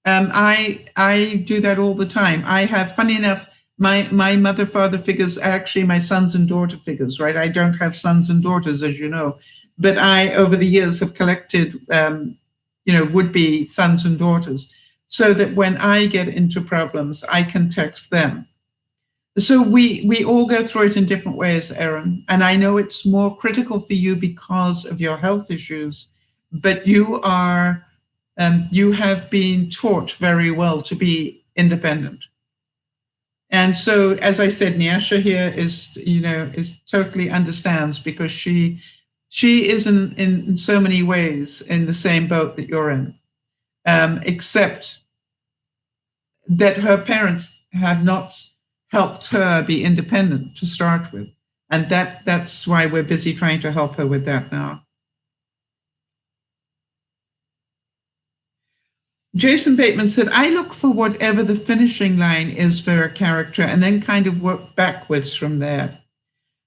I do that all the time. I have, funny enough, my mother father figures are actually my sons and daughter figures, right? I don't have sons and daughters, as you know, but I over the years have collected would be sons and daughters, so that when I get into problems, I can text them. So we all go through it in different ways, Erin. And I know it's more critical for you because of your health issues, but you have been taught very well to be independent. And so, as I said, Nyasha here is totally understands, because she is in so many ways in the same boat that you're in, except that her parents have not helped her be independent to start with. And that's why we're busy trying to help her with that now. Jason Bateman said, I look for whatever the finishing line is for a character and then kind of work backwards from there.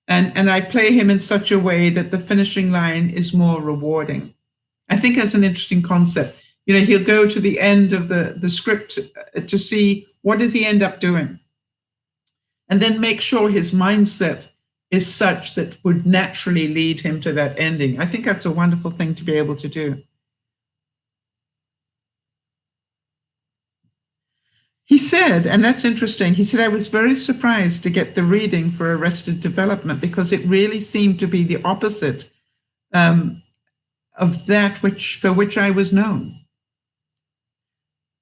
And I play him in such a way that the finishing line is more rewarding. I think that's an interesting concept. He'll go to the end of the script to see what does he end up doing, and then make sure his mindset is such that would naturally lead him to that ending. I think that's a wonderful thing to be able to do. He said, and that's interesting, he said, I was very surprised to get the reading for Arrested Development because it really seemed to be the opposite of that for which I was known.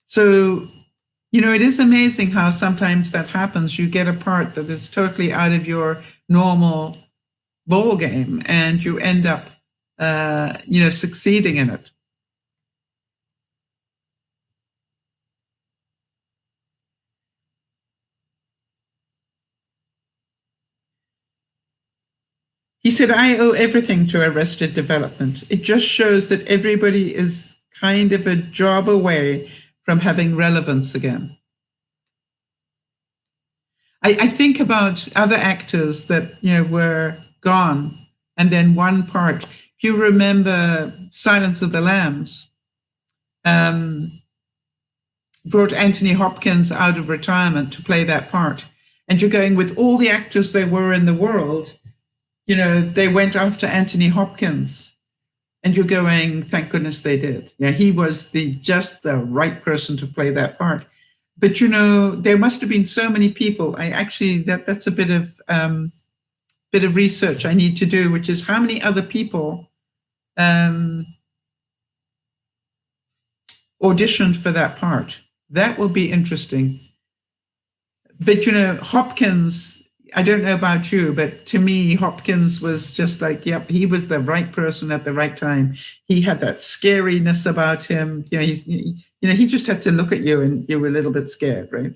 So, it is amazing how sometimes that happens. You get a part that is totally out of your normal ball game, and you end up, succeeding in it. He said, I owe everything to Arrested Development. It just shows that everybody is kind of a job away from having relevance again. I think about other actors that were gone, and then one part. If you remember Silence of the Lambs, brought Anthony Hopkins out of retirement to play that part. And you're going, with all the actors there were in the world, they went after Anthony Hopkins. And you're going, thank goodness they did. Yeah, he was just the right person to play that part. But there must have been so many people. That's a bit of research I need to do, which is how many other people auditioned for that part. That will be interesting. But Hopkins, I don't know about you, but to me, Hopkins was just like, yep, he was the right person at the right time. He had that scariness about him. He just had to look at you and you were a little bit scared, right?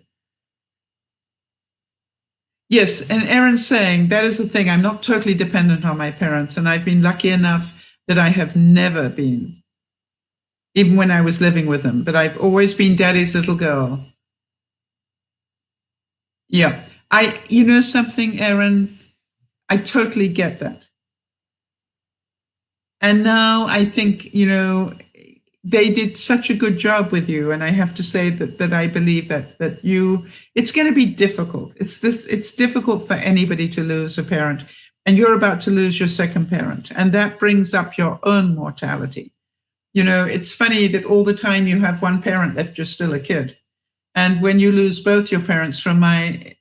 Yes, and Aaron's saying that is the thing. I'm not totally dependent on my parents, and I've been lucky enough that I have never been, even when I was living with them, but I've always been daddy's little girl. Yeah. Something, Aaron, I totally get that. And now I think, they did such a good job with you. And I have to say that I believe that it's going to be difficult. It's difficult for anybody to lose a parent, and you're about to lose your second parent. And that brings up your own mortality. It's funny that all the time you have one parent left, you're still a kid. And when you lose both your parents, from my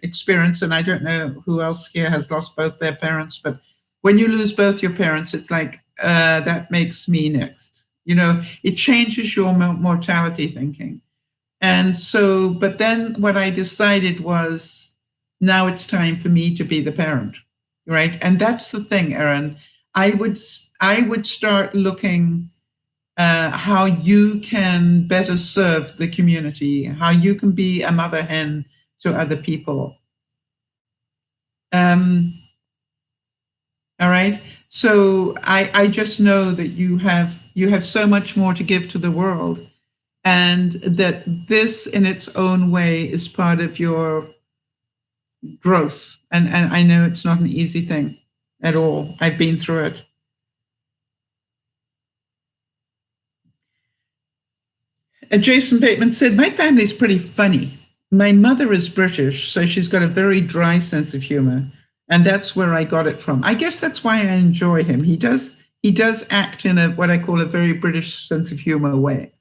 experience, and I don't know who else here has lost both their parents, but when you lose both your parents, it's like, that makes me next. It changes your mortality thinking. And so, but then what I decided was, now it's time for me to be the parent, right? And that's the thing, Aaron. I would start looking how you can better serve the community, how you can be a mother hen to other people. All right. So I just know that you have so much more to give to the world, and that this in its own way is part of your growth. And I know it's not an easy thing at all. I've been through it. Jason Bateman said, my family's pretty funny. My mother is British, so she's got a very dry sense of humor. And that's where I got it from. I guess that's why I enjoy him. He does act in what I call a very British sense of humor way.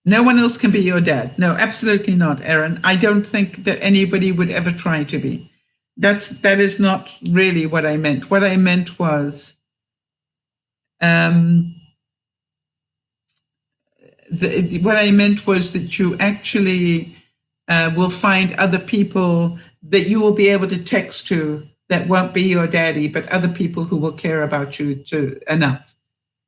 No one else can be your dad. No, absolutely not, Aaron. I don't think that anybody would ever try to be. That is not really what I meant. What I meant was, what I meant was that you actually will find other people that you will be able to text to that won't be your daddy, but other people who will care about you enough.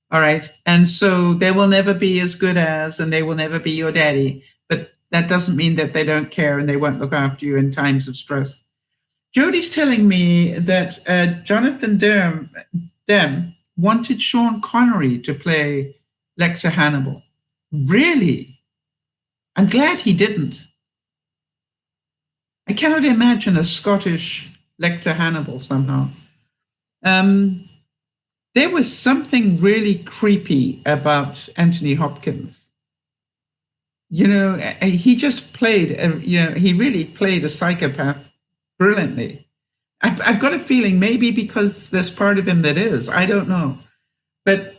All right. And so they will never be as good as, and they will never be your daddy, but that doesn't mean that they don't care and they won't look after you in times of stress. Jody's telling me that Jonathan Demme wanted Sean Connery to play Lecter Hannibal. Really? I'm glad he didn't. I cannot imagine a Scottish Lecter Hannibal somehow. There was something really creepy about Anthony Hopkins. He just played, he really played a psychopath brilliantly. I've got a feeling maybe because there's part of him that is, I don't know. But,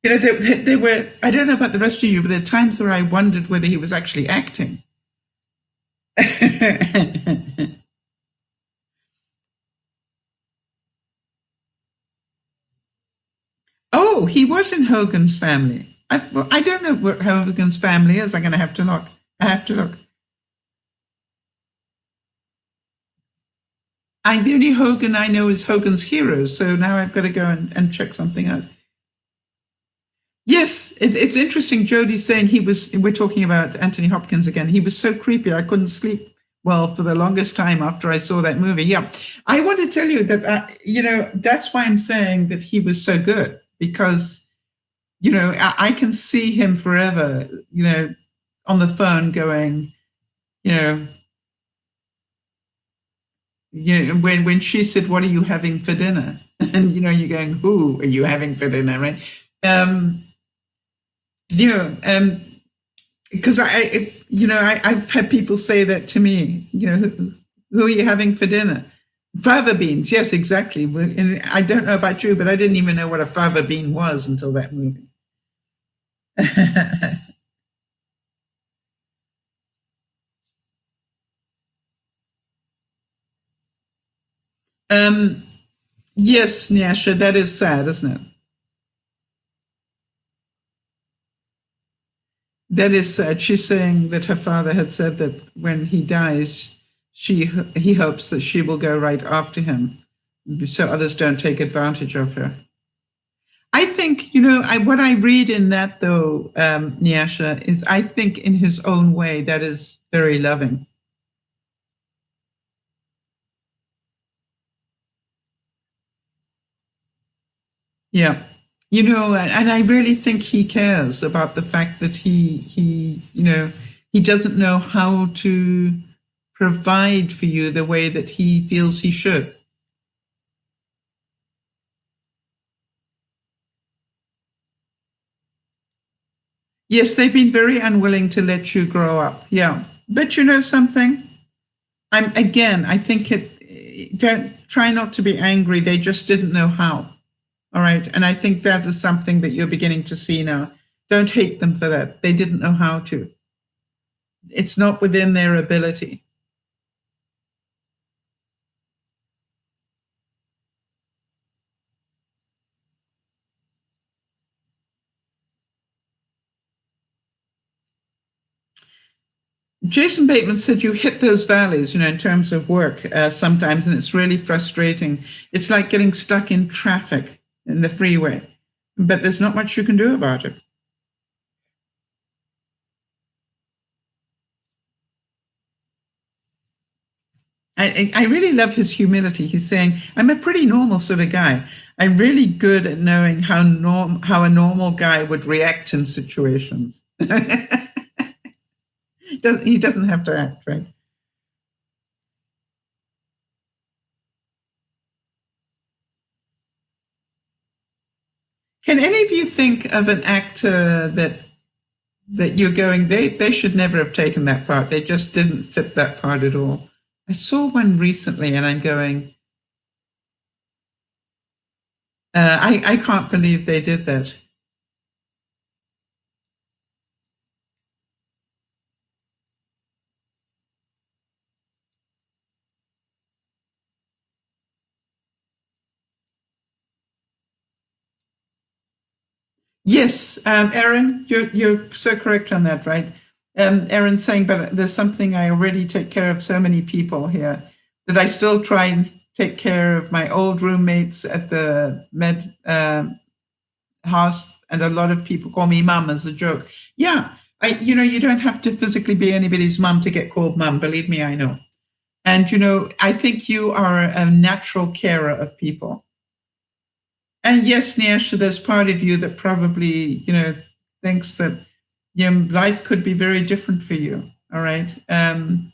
there were, I don't know about the rest of you, but there are times where I wondered whether he was actually acting. Oh, he was in Hogan's Family. I don't know what Hogan's Family is. I'm going to have to look. I have to look. The only Hogan I know is Hogan's Heroes, so now I've got to go and check something out. Yes, it's interesting. Jodie's saying we're talking about Anthony Hopkins again. He was so creepy. I couldn't sleep well for the longest time after I saw that movie. Yeah. I want to tell you that, that's why I'm saying that he was so good, because, I can see him forever, on the phone going, you know, when she said, "What are you having for dinner?" And, you're going, "Who are you having for dinner?" Right. Um, you know, um, because I've had people say that to me, who are you having for dinner? Fava beans. Yes, exactly. And I don't know about you, but I didn't even know what a fava bean was until that movie. um, yes, Nyasha, that is sad, isn't it? That is sad. She's saying that her father had said that when he dies, he hopes that she will go right after him, so others don't take advantage of her. I think, what I read in that, though, Nyasha, is I think in his own way that is very loving. Yeah. And I really think he cares about the fact that he doesn't know how to provide for you the way that he feels he should. Yes, they've been very unwilling to let you grow up. Yeah. But you know something? I think don't try not to be angry. They just didn't know how. All right. And I think that is something that you're beginning to see now. Don't hate them for that. They didn't know how to. It's not within their ability. Jason Bateman said you hit those valleys, in terms of work sometimes, and it's really frustrating. It's like getting stuck in traffic in the freeway, but there's not much you can do about it. I really love his humility. He's saying, I'm a pretty normal sort of guy. I'm really good at knowing how a normal guy would react in situations. He doesn't have to act, right? Can any of you think of an actor that you're going, they should never have taken that part. They just didn't fit that part at all. I saw one recently and I'm going, I can't believe they did that. Yes, Erin, you're so correct on that, right? Erin's saying, but there's something I already take care of so many people here that I still try and take care of my old roommates at the med house, and a lot of people call me mum as a joke. Yeah, you don't have to physically be anybody's mum to get called mum. Believe me, I know. And I think you are a natural carer of people. And yes, Nyasha, there's part of you that probably, thinks that life could be very different for you. All right. And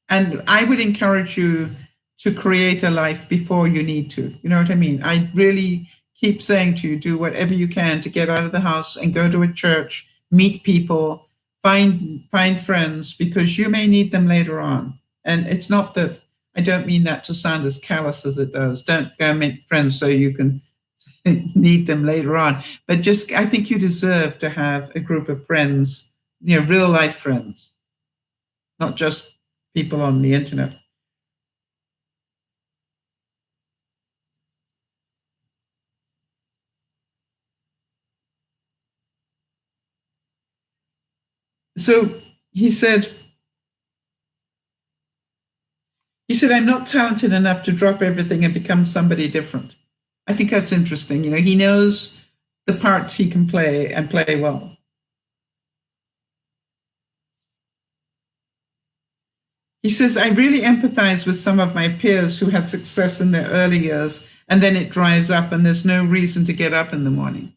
I would encourage you to create a life before you need to. You know what I mean? I really keep saying to you, do whatever you can to get out of the house and go to a church, meet people, find friends, because you may need them later on. And it's not that I don't mean that to sound as callous as it does. Don't go make friends so you can need them later on. But just, I think you deserve to have a group of friends, real life friends, not just people on the internet. So he said, I'm not talented enough to drop everything and become somebody different. I think that's interesting. He knows the parts he can play and play well. He says, I really empathize with some of my peers who had success in their early years, and then it dries up and there's no reason to get up in the morning.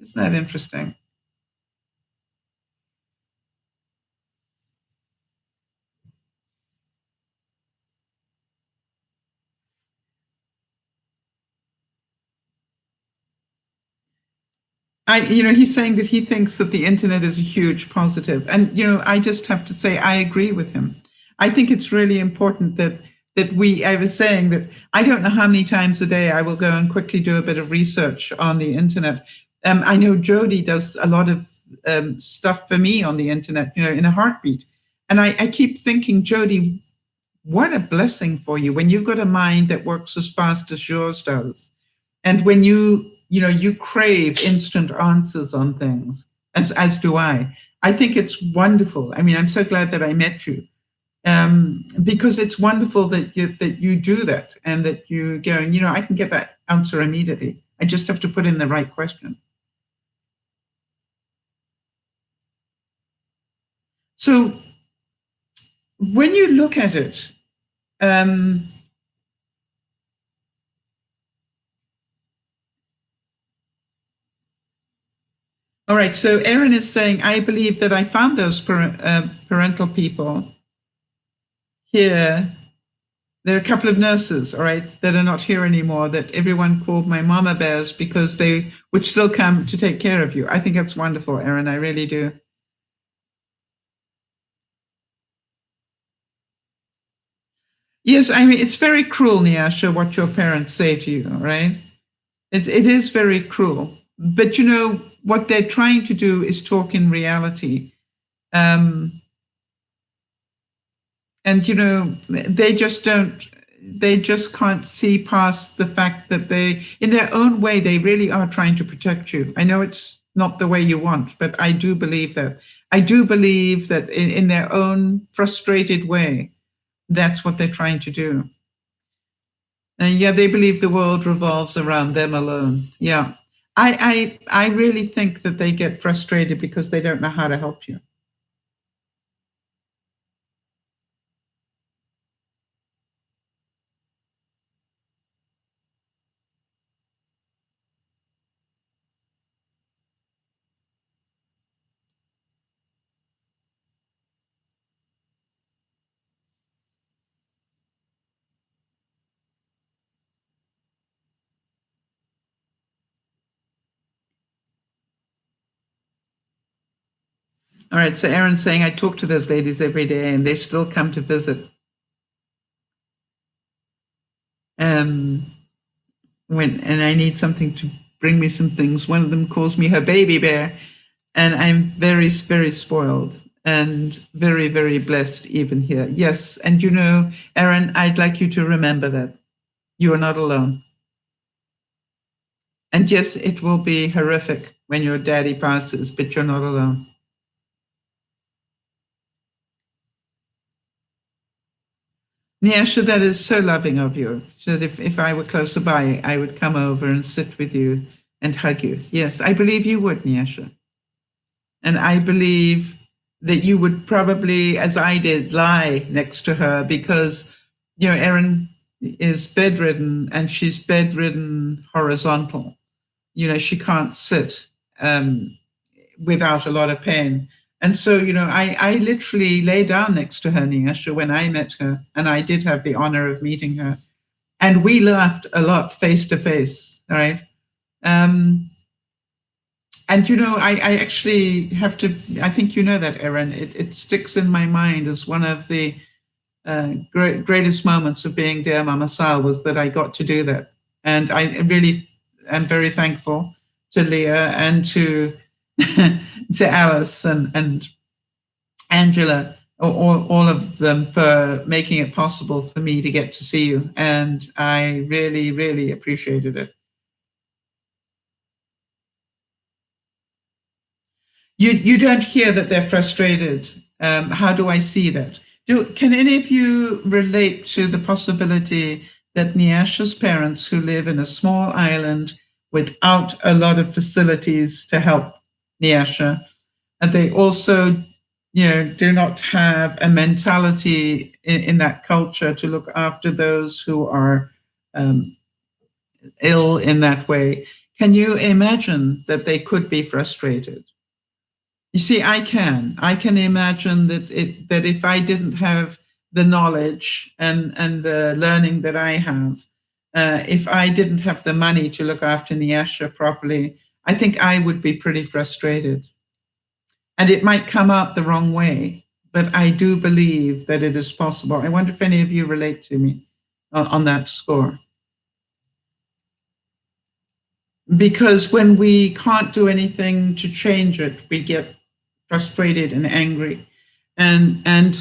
Isn't that interesting? He's saying that he thinks that the internet is a huge positive. And, I just have to say, I agree with him. I think it's really important that I was saying that I don't know how many times a day I will go and quickly do a bit of research on the internet. I know Jody does a lot of stuff for me on the internet, in a heartbeat. And I keep thinking, Jody, what a blessing for you when you've got a mind that works as fast as yours does. And when you crave instant answers on things, as do I. I think it's wonderful. I mean, I'm so glad that I met you, because it's wonderful that you do that and that you go, I can get that answer immediately. I just have to put in the right question. So when you look at it, all right, so Erin is saying, I believe that I found those parental people here. There are a couple of nurses, all right, that are not here anymore, that everyone called my mama bears because they would still come to take care of you. I think that's wonderful, Erin, I really do. Yes, I mean, it's very cruel, Nyasha, what your parents say to you, all right? It is very cruel. But, what they're trying to do is talk in reality. And, they just can't see past the fact that in their own way, they really are trying to protect you. I know it's not the way you want, but I do believe that. I do believe that in their own frustrated way, that's what they're trying to do. And they believe the world revolves around them alone. Yeah. I really think that they get frustrated because they don't know how to help you. All right, so Erin's saying, I talk to those ladies every day and they still come to visit. And I need something to bring me some things. One of them calls me her baby bear, and I'm very, very spoiled and very, very blessed even here. Yes, and Erin, I'd like you to remember that you are not alone. And yes, it will be horrific when your daddy passes, but you're not alone. Nyasha, that is so loving of you. So that if I were closer by, I would come over and sit with you and hug you. Yes, I believe you would, Nyasha. And I believe that you would probably, as I did, lie next to her because, Erin is bedridden and she's bedridden horizontal. She can't sit without a lot of pain. And so, I literally lay down next to her, Nyasha, when I met her, and I did have the honor of meeting her. And we laughed a lot face to face, all right? And, I actually have to, I think you know that, Erin, it sticks in my mind as one of the greatest moments of being DearMamaSal was that I got to do that. And I really am very thankful to Leah and to Alice and Angela, all of them, for making it possible for me to get to see you. And I really, really appreciated it. You don't hear that they're frustrated. How do I see that? Can any of you relate to the possibility that Nyasha's parents, who live in a small island without a lot of facilities to help Nyasha. And they also, do not have a mentality in that culture to look after those who are ill in that way. Can you imagine that they could be frustrated? You see, I can imagine that if I didn't have the knowledge and the learning that I have, if I didn't have the money to look after Nyasha properly, I think I would be pretty frustrated. And it might come out the wrong way, but I do believe that it is possible. I wonder if any of you relate to me on that score. Because when we can't do anything to change it, we get frustrated and angry. And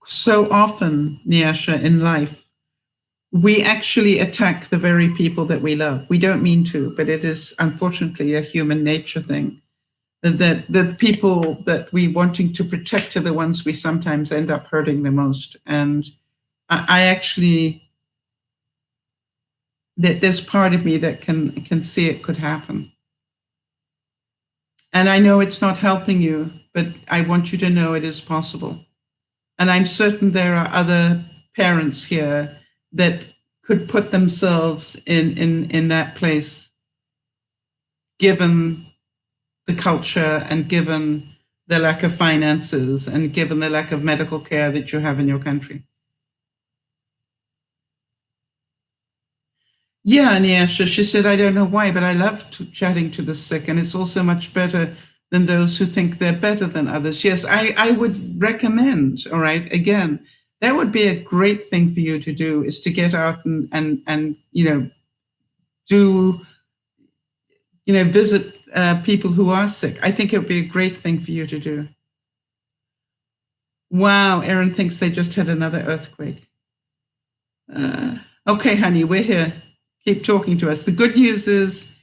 so often, Nyasha, in life, we actually attack the very people that we love. We don't mean to, but it is unfortunately a human nature thing. That the people that we wanting to protect are the ones we sometimes end up hurting the most. And I actually, there's part of me that can see it could happen. And I know it's not helping you, but I want you to know it is possible. And I'm certain there are other parents here that could put themselves in that place, given the culture and given the lack of finances and given the lack of medical care that you have in your country. Yeah, Nyasha, she said, I don't know why, but I love chatting to the sick, and it's also much better than those who think they're better than others. Yes, I would recommend, all right, again, that would be a great thing for you to do, is to get out and do, visit people who are sick. I think it would be a great thing for you to do. Wow, Erin thinks they just had another earthquake. Okay, honey, we're here. Keep talking to us. The good news is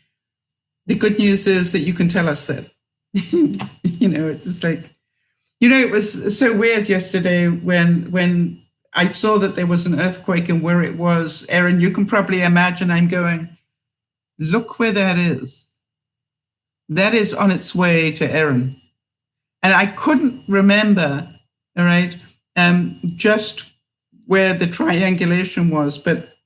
that you can tell us that. It's just like, it was so weird yesterday when I saw that there was an earthquake and where it was. Erin, you can probably imagine I'm going, look where that is. That is on its way to Erin. And I couldn't remember, all right, just where the triangulation was, but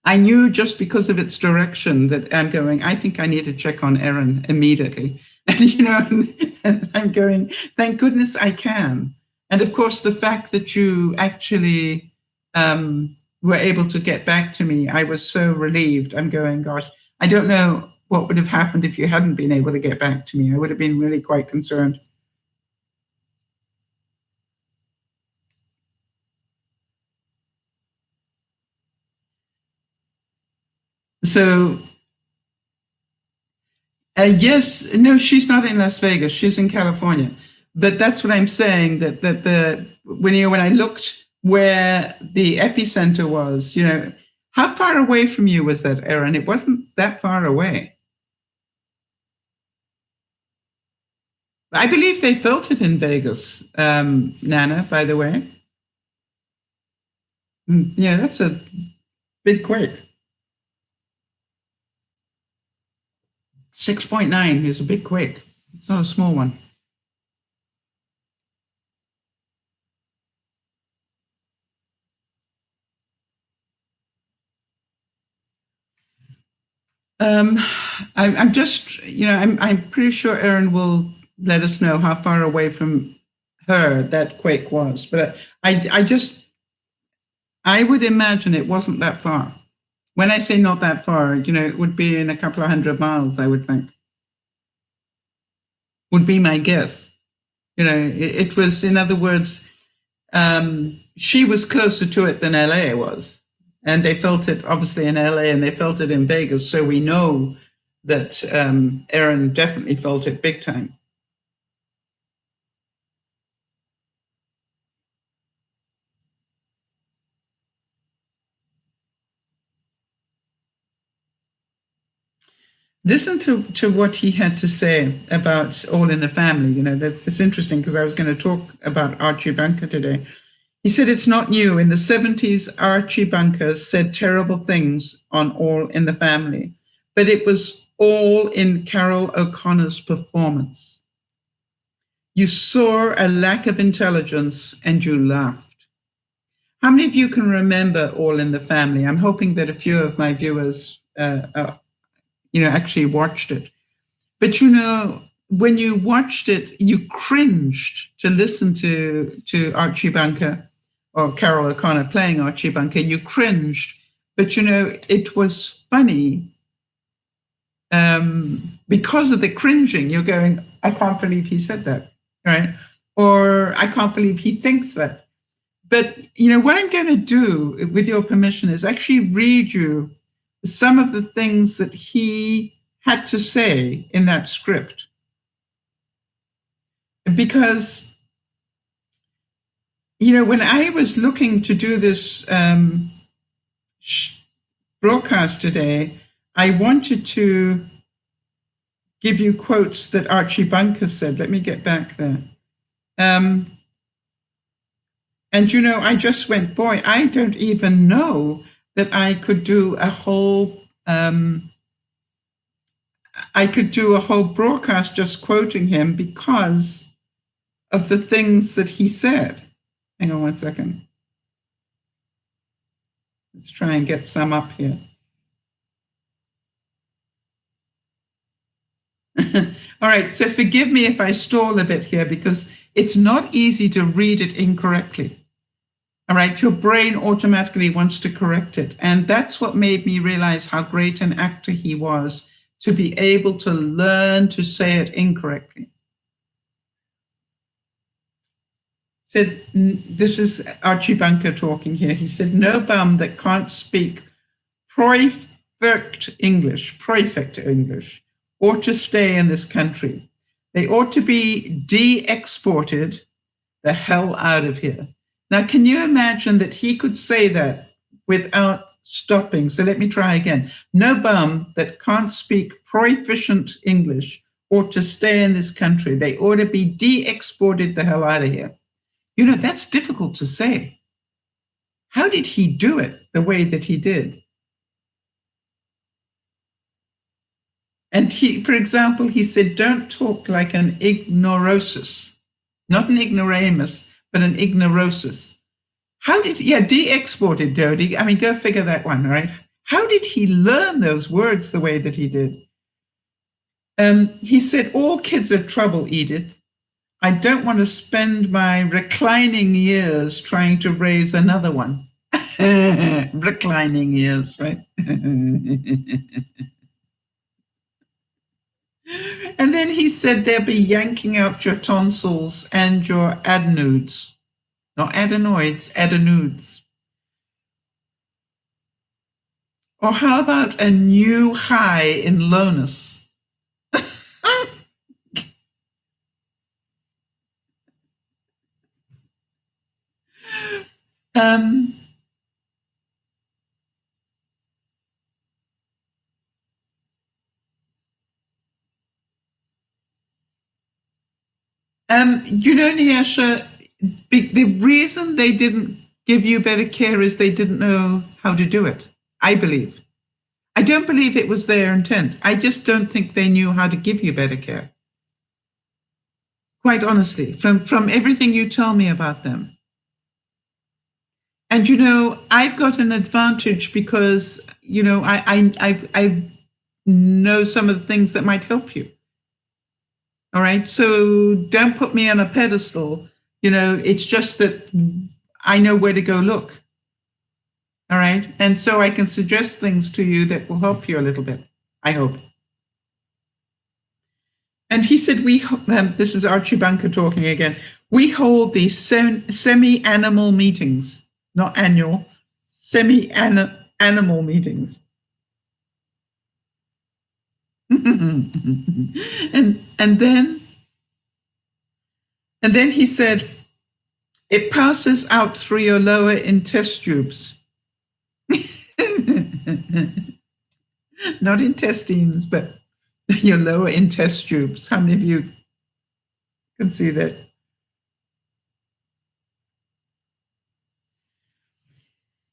I knew just because of its direction that I'm going, I think I need to check on Erin immediately. And I'm going, thank goodness I can. And of course, the fact that you actually were able to get back to me, I was so relieved. I'm going, gosh, I don't know what would have happened if you hadn't been able to get back to me. I would have been really quite concerned. So, yes, no, she's not in Las Vegas. She's in California. But that's what I'm saying, that when I looked where the epicenter was, how far away from you was that, Erin? It wasn't that far away. I believe they felt it in Vegas, Nana, by the way. Yeah, that's a big quake. 6.9 is a big quake. It's not a small one. I'm just, I'm pretty sure Erin will let us know how far away from her that quake was. But I would imagine it wasn't that far. When I say not that far, it would be in a couple of 100 miles, I would think. Would be my guess. It was, in other words, she was closer to it than LA was. And they felt it obviously in LA and they felt it in Vegas. So we know that Erin definitely felt it big time. Listen to what he had to say about All in the Family. It's interesting because I was going to talk about Archie Bunker today. He said it's not new. In the 70s, Archie Bunker said terrible things on All in the Family. but it was all in Carol O'Connor's performance. You saw a lack of intelligence and you laughed. How many of you can remember All in the Family? I'm hoping that a few of my viewers, actually watched it. But, when you watched it, you cringed to listen to Archie Bunker or Carol O'Connor playing Archie Bunker. You cringed, but, it was funny because of the cringing. You're going, I can't believe he said that, right? Or I can't believe he thinks that. But, what I'm going to do, with your permission, is actually read you some of the things that he had to say in that script. Because, when I was looking to do this broadcast today, I wanted to give you quotes that Archie Bunker said. Let me get back there. And, I just went, boy, I don't even know that I could do a whole broadcast just quoting him because of the things that he said. Hang on one second. Let's try and get some up here. All right, so forgive me if I stall a bit here because it's not easy to read it incorrectly. All right, your brain automatically wants to correct it. And that's what made me realize how great an actor he was, to be able to learn to say it incorrectly. Said, this is Archie Bunker talking here. He said, no bum that can't speak perfect English ought to stay in this country. They ought to be de-exported the hell out of here. Now, can you imagine that he could say that without stopping? So let me try again. No bum that can't speak proficient English ought to stay in this country. They ought to be de-exported the hell out of here. That's difficult to say. How did he do it the way that he did? And for example, he said, don't talk like an ignorosus, not an ignoramus, but an ignorosus. How did, de-exported, Dodie. I mean, go figure that one, right? How did he learn those words the way that he did? He said, all kids are trouble, Edith. I don't want to spend my reclining years trying to raise another one. Reclining years, right? And then he said they'll be yanking out your tonsils and your adenoids. Not adenoids, adenoids. Or how about a new high in lowness? Nyasha, the reason they didn't give you better care is they didn't know how to do it, I believe. I don't believe it was their intent. I just don't think they knew how to give you better care. Quite honestly, from everything you tell me about them. And, I've got an advantage because, I know some of the things that might help you. All right. So don't put me on a pedestal. It's just that I know where to go look. All right. And so I can suggest things to you that will help you a little bit, I hope. And he said, this is Archie Bunker talking again. We hold these semi-animal meetings, not annual, semi-animal meetings. and then he said, it passes out through your lower intestine tubes. Not intestines, but your lower intestine tubes. How many of you can see that?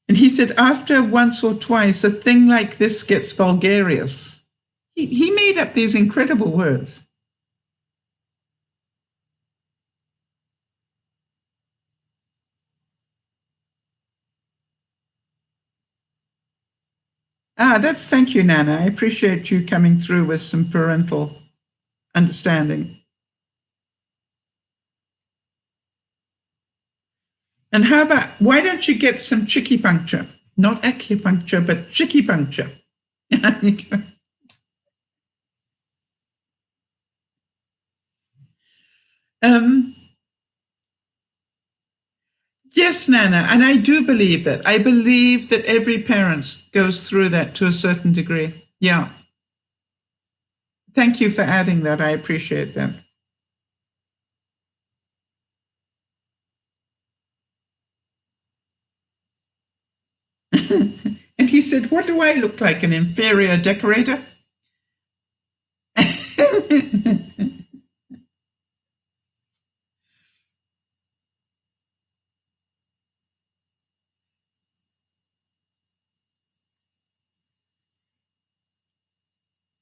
And he said, after once or twice, a thing like this gets vulgarious. He made up these incredible words. Thank you, Nana. I appreciate you coming through with some parental understanding. And how about, why don't you get some chicky puncture? Not acupuncture, but chicky puncture. Yes, Nana, and I do believe that. I believe that every parent goes through that to a certain degree. Yeah. Thank you for adding that. I appreciate that. And he said, what do I look like, an inferior decorator?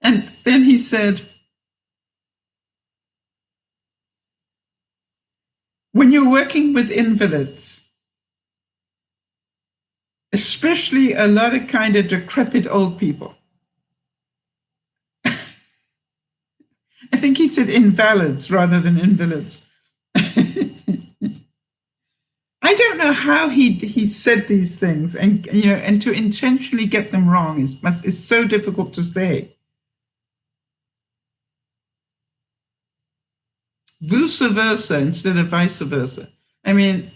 And then he said, when you're working with invalids, especially a lot of kind of decrepit old people, I think he said invalids rather than invalids. I don't know how he said these things, and and to intentionally get them wrong is so difficult to say. Vice versa instead of vice versa. I mean,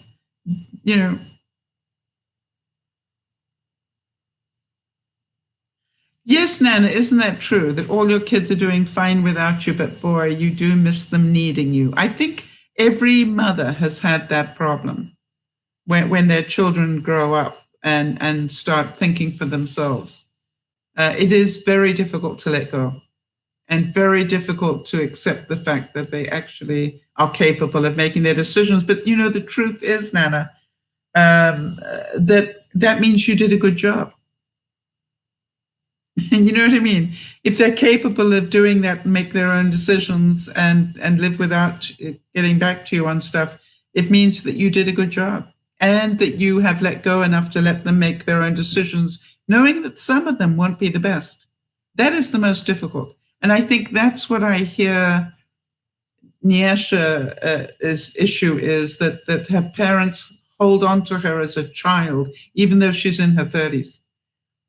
yes, Nana, isn't that true? That all your kids are doing fine without you, but boy, you do miss them needing you. I think every mother has had that problem when their children grow up and start thinking for themselves. It is very difficult to let go and very difficult to accept the fact that they actually are capable of making their decisions. But the truth is, Nana, that means you did a good job. You know what I mean? If they're capable of doing that and make their own decisions and live without getting back to you on stuff, it means that you did a good job and that you have let go enough to let them make their own decisions, knowing that some of them won't be the best. That is the most difficult. And I think that's what I hear Nyesha's issue is that her parents hold on to her as a child, even though she's in her 30s.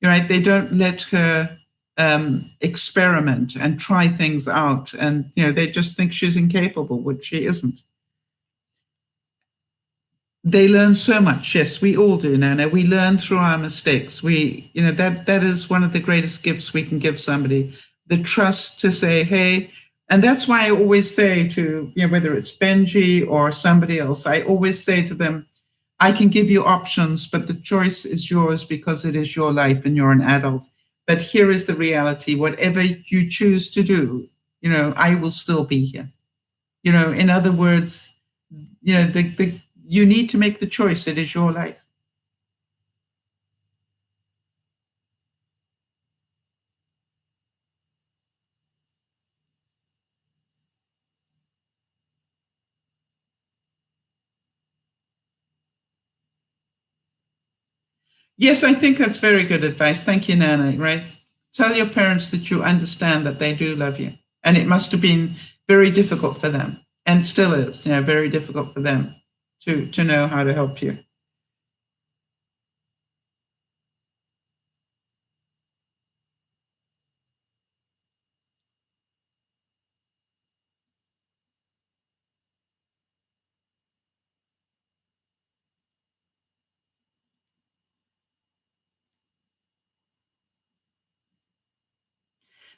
Right? They don't let her experiment and try things out. And, they just think she's incapable, which she isn't. They learn so much. Yes, we all do, Nana. We learn through our mistakes. That is one of the greatest gifts we can give somebody, the trust to say, hey, and that's why I always say to, whether it's Benji or somebody else, I always say to them, I can give you options, but the choice is yours because it is your life and you're an adult. But here is the reality. Whatever you choose to do, I will still be here. In other words, you need to make the choice. It is your life. Yes, I think that's very good advice. Thank you, Nana, right? Tell your parents that you understand that they do love you. And it must have been very difficult for them, and still is, very difficult for them to know how to help you.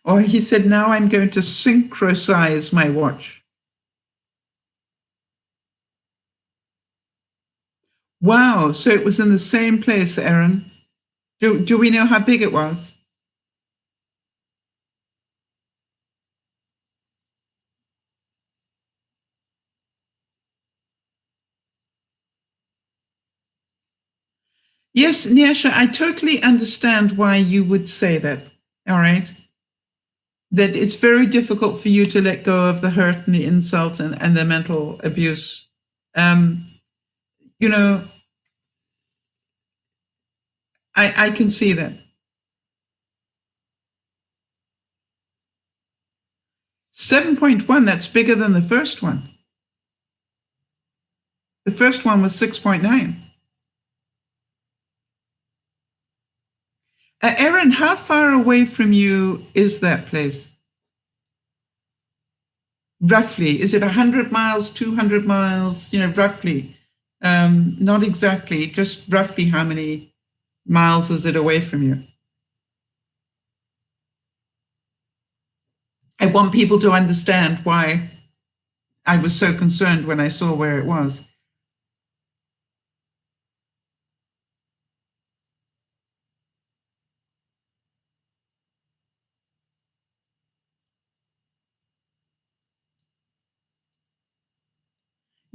Or he said, now I'm going to synchronize my watch. Wow. So it was in the same place, Erin. Do we know how big it was? Yes, Nyasha, I totally understand why you would say that. All right. that it's very difficult for you to let go of the hurt and the insult and the mental abuse. You know, I can see that. 7.1, that's bigger than the first one. The first one was 6.9. Erin, how far away from you is that place? Roughly, is it 100 miles, 200 miles, roughly? Not exactly, just roughly how many miles is it away from you? I want people to understand why I was so concerned when I saw where it was.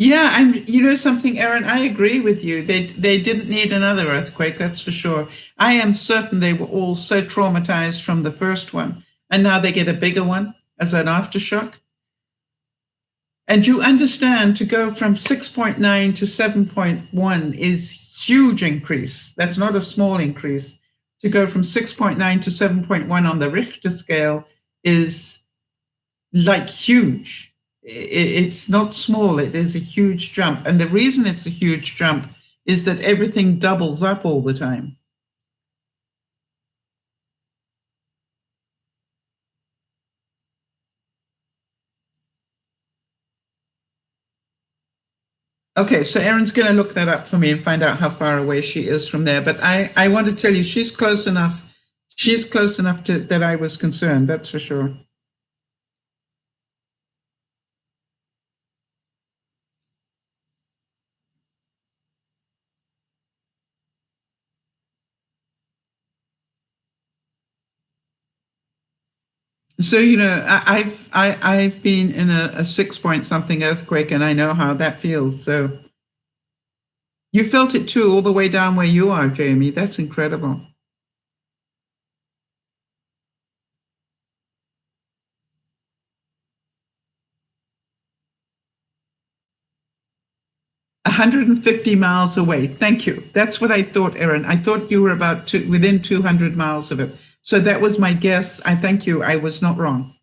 Yeah, you know something, Erin, I agree with you. They didn't need another earthquake, that's for sure. I am certain they were all so traumatized from the first one, and now they get a bigger one as an aftershock. And you understand, to go from 6.9 to 7.1 is huge increase. That's not a small increase. To go from 6.9 to 7.1 on the Richter scale is like huge. It's not small, it is a huge jump. And the reason it's a huge jump is that everything doubles up all the time. Okay, so Erin's going to look that up for me and find out how far away she is from there. But I want to tell you, she's close enough. She's close enough to that I was concerned, that's for sure. So I've been in a 6 point something earthquake, and I know how that feels. So you felt it too, all the way down where you are, Jamie. That's incredible. $150 miles away. Thank you. That's what I thought, Erin. I thought you were within 200 miles of it. So that was my guess. I thank you. I was not wrong.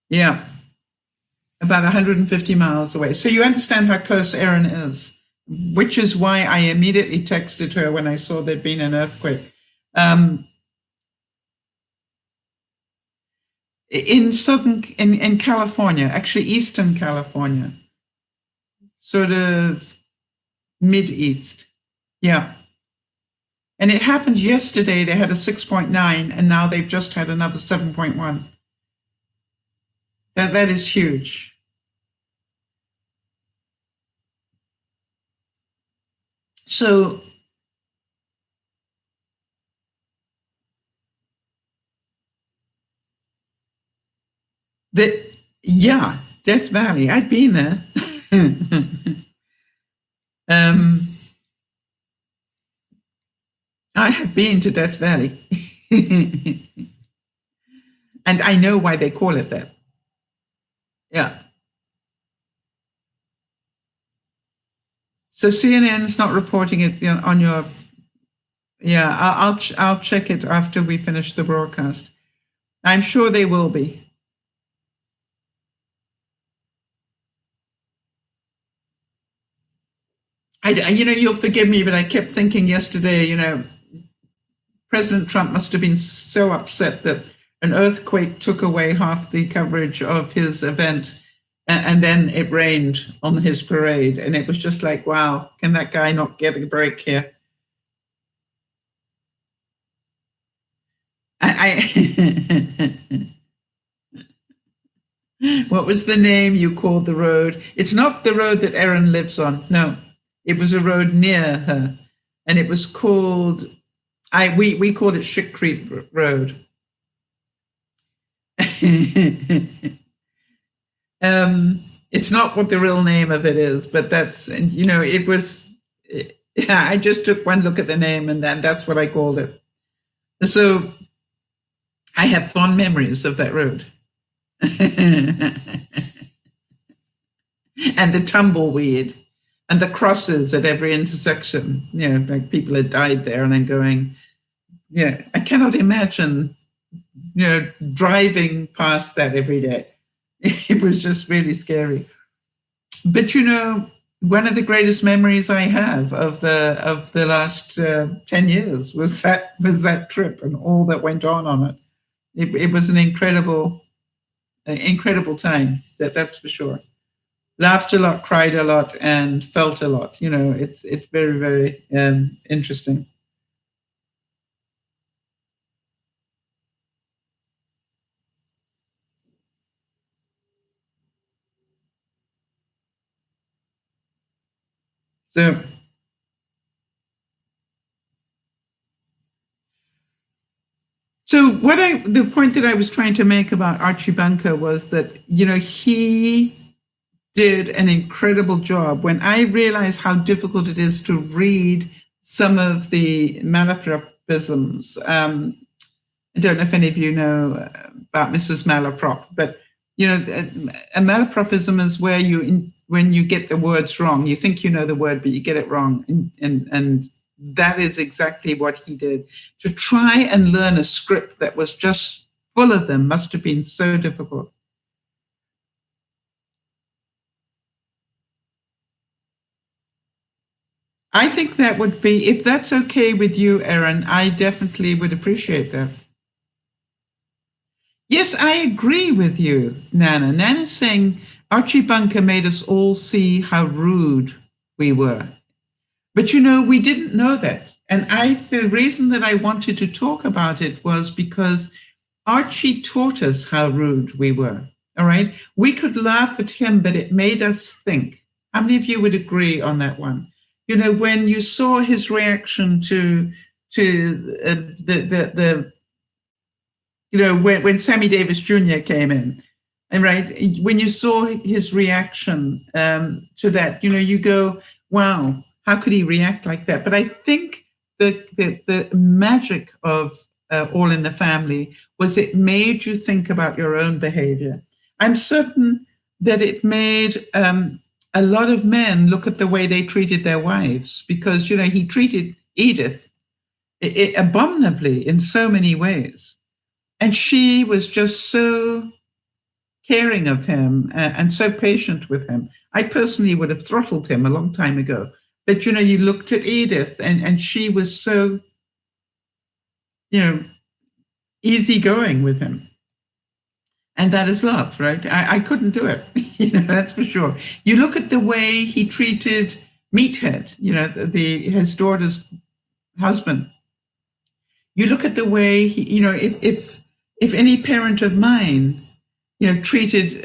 Yeah, about 150 miles away. So you understand how close Erin is, which is why I immediately texted her when I saw there'd been an earthquake. In California, actually Eastern California, sort of mid-east. Yeah. And it happened yesterday. They had a 6.9, and now they've just had another 7.1. That is huge. So yeah, Death Valley. I've been there. I have been to Death Valley. And I know why they call it that. Yeah. So CNN's not reporting it on your. Yeah, I'll check it after we finish the broadcast. I'm sure they will be. You'll forgive me, but I kept thinking yesterday, President Trump must have been so upset that an earthquake took away half the coverage of his event, and then it rained on his parade, and it was just like, wow, can that guy not get a break here? What was the name you called the road? It's not the road that Erin lives on. No, it was a road near her, and it was called. We called it Shit Creek Road. It's not what the real name of it is, but it was. Yeah, I just took one look at the name and then that's what I called it. So I have fond memories of that road. And the tumbleweed and the crosses at every intersection. You know, like people had died there, and I'm going, yeah, I cannot imagine, you know, driving past that every day. It was just really scary. But you know, one of the greatest memories I have of the last 10 years was that trip and all that went on it. It was an incredible time. That's for sure. Laughed a lot, cried a lot, and felt a lot. You know, it's very very interesting. So the point that I was trying to make about Archie Bunker was that, you know, he did an incredible job. When I realized how difficult it is to read some of the malapropisms, I don't know if any of you know about Mrs. Malaprop, but you know, a malapropism is where when you get the words wrong, you think you know the word, but you get it wrong, and that is exactly what he did. To try and learn a script that was just full of them must have been so difficult. I think that would be, if that's okay with you, Erin, I definitely would appreciate that. Yes, I agree with you, Nana. Nana's saying Archie Bunker made us all see how rude we were. But you know, we didn't know that. And the reason that I wanted to talk about it was because Archie taught us how rude we were. All right. We could laugh at him, but it made us think. How many of you would agree on that one? You know, when you saw his reaction to the you know, when Sammy Davis Jr. came in, and right, when you saw his reaction to that, you know, you go, wow, how could he react like that? But I think the magic of All in the Family was it made you think about your own behavior. I'm certain that it made a lot of men look at the way they treated their wives, because, you know, he treated Edith abominably in so many ways. And she was just so caring of him and so patient with him. I personally would have throttled him a long time ago. But, you know, you looked at Edith and she was so, you know, easygoing with him. And that is love, right? I couldn't do it, you know, that's for sure. You look at the way he treated Meathead, you know, his daughter's husband. You look at the way he, you know, if any parent of mine, you know, treated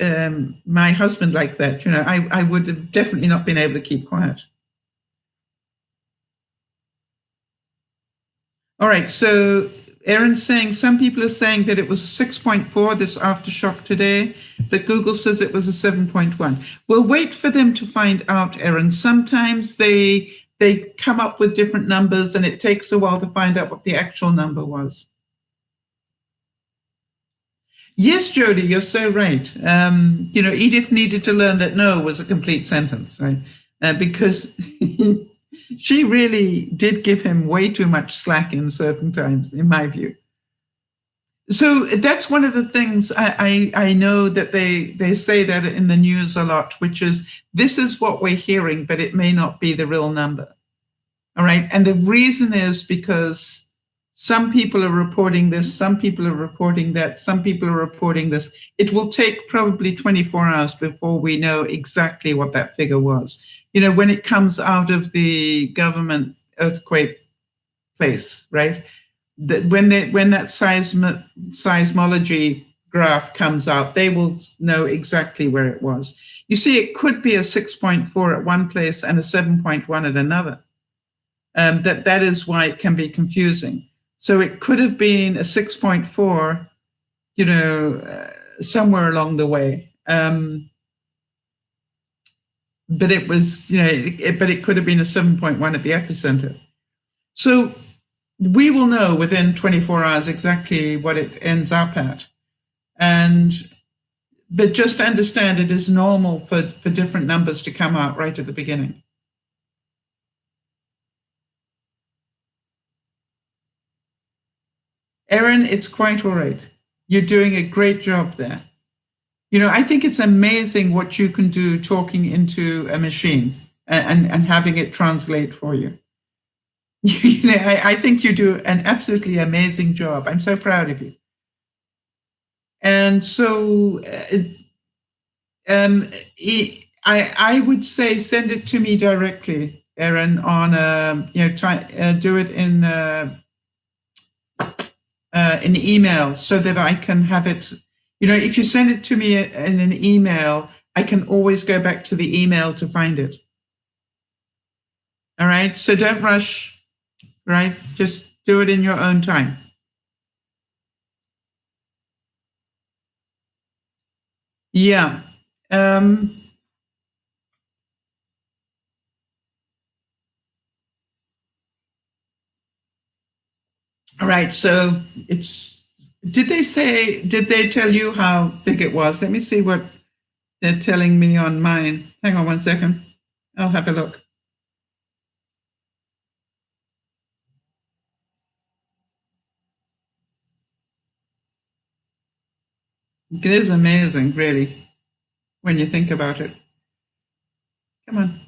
my husband like that, you know, I would have definitely not been able to keep quiet. All right, so Erin's saying some people are saying that it was 6.4, this aftershock today, but Google says it was a 7.1. We'll wait for them to find out, Erin. Sometimes they come up with different numbers and it takes a while to find out what the actual number was. Yes, Jody, you're so right. You know, Edith needed to learn that no was a complete sentence, right? Because she really did give him way too much slack in certain times, in my view. So that's one of the things I know that they say that in the news a lot, which is this is what we're hearing, but it may not be the real number. All right. And the reason is because some people are reporting this, some people are reporting that, some people are reporting this. It will take probably 24 hours before we know exactly what that figure was. You know, when it comes out of the government earthquake place, right? When that seismology graph comes out, they will know exactly where it was. You see, it could be a 6.4 at one place and a 7.1 at another. That is why it can be confusing. So it could have been a 6.4, you know, somewhere along the way. but it was, but it could have been a 7.1 at the epicenter. So we will know within 24 hours exactly what it ends up at. But just understand it is normal for different numbers to come out right at the beginning. Erin, it's quite all right. You're doing a great job there. I think it's amazing what you can do talking into a machine and having it translate for you. I think you do an absolutely amazing job. I'm so proud of you. And so I would say send it to me directly, Erin, on do it in email so that I can have it. If you send it to me in an email, I can always go back to the email to find it. All right, so don't rush, right? Just do it in your own time. Yeah. All right, so did they tell you how big it was? Let me see what they're telling me on mine. Hang on one second. I'll have a look. It is amazing, really, when you think about it. Come on.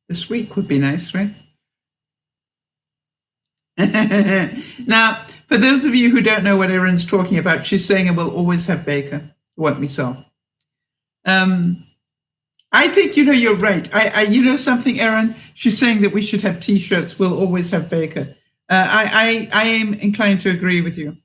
This week would be nice, right? Now, for those of you who don't know what Erin's talking about, she's saying it will always have bacon, what we sell. I think, you're right. I something, Erin? She's saying that we should have T-shirts, we'll always have bacon. I am inclined to agree with you.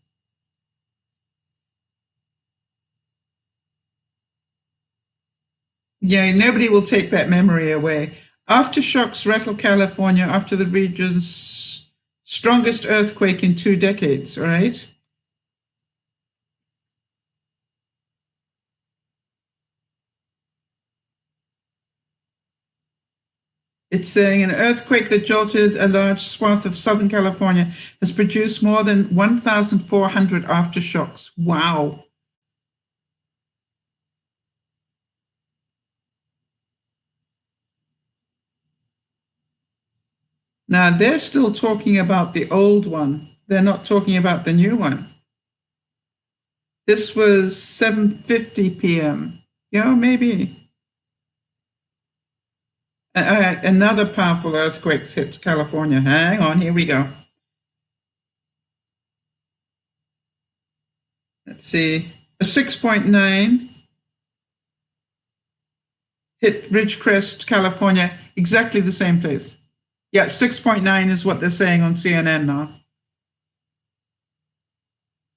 Yeah, nobody will take that memory away. Aftershocks rattle California after the region's strongest earthquake in 2 decades, right? It's saying an earthquake that jolted a large swath of Southern California has produced more than 1,400 aftershocks. Wow. Now, they're still talking about the old one. They're not talking about the new one. This was 7:50 p.m. Maybe. All right, another powerful earthquake hits California. Hang on, here we go. Let's see. A 6.9 hit Ridgecrest, California, exactly the same place. Yeah, 6.9 is what they're saying on CNN now.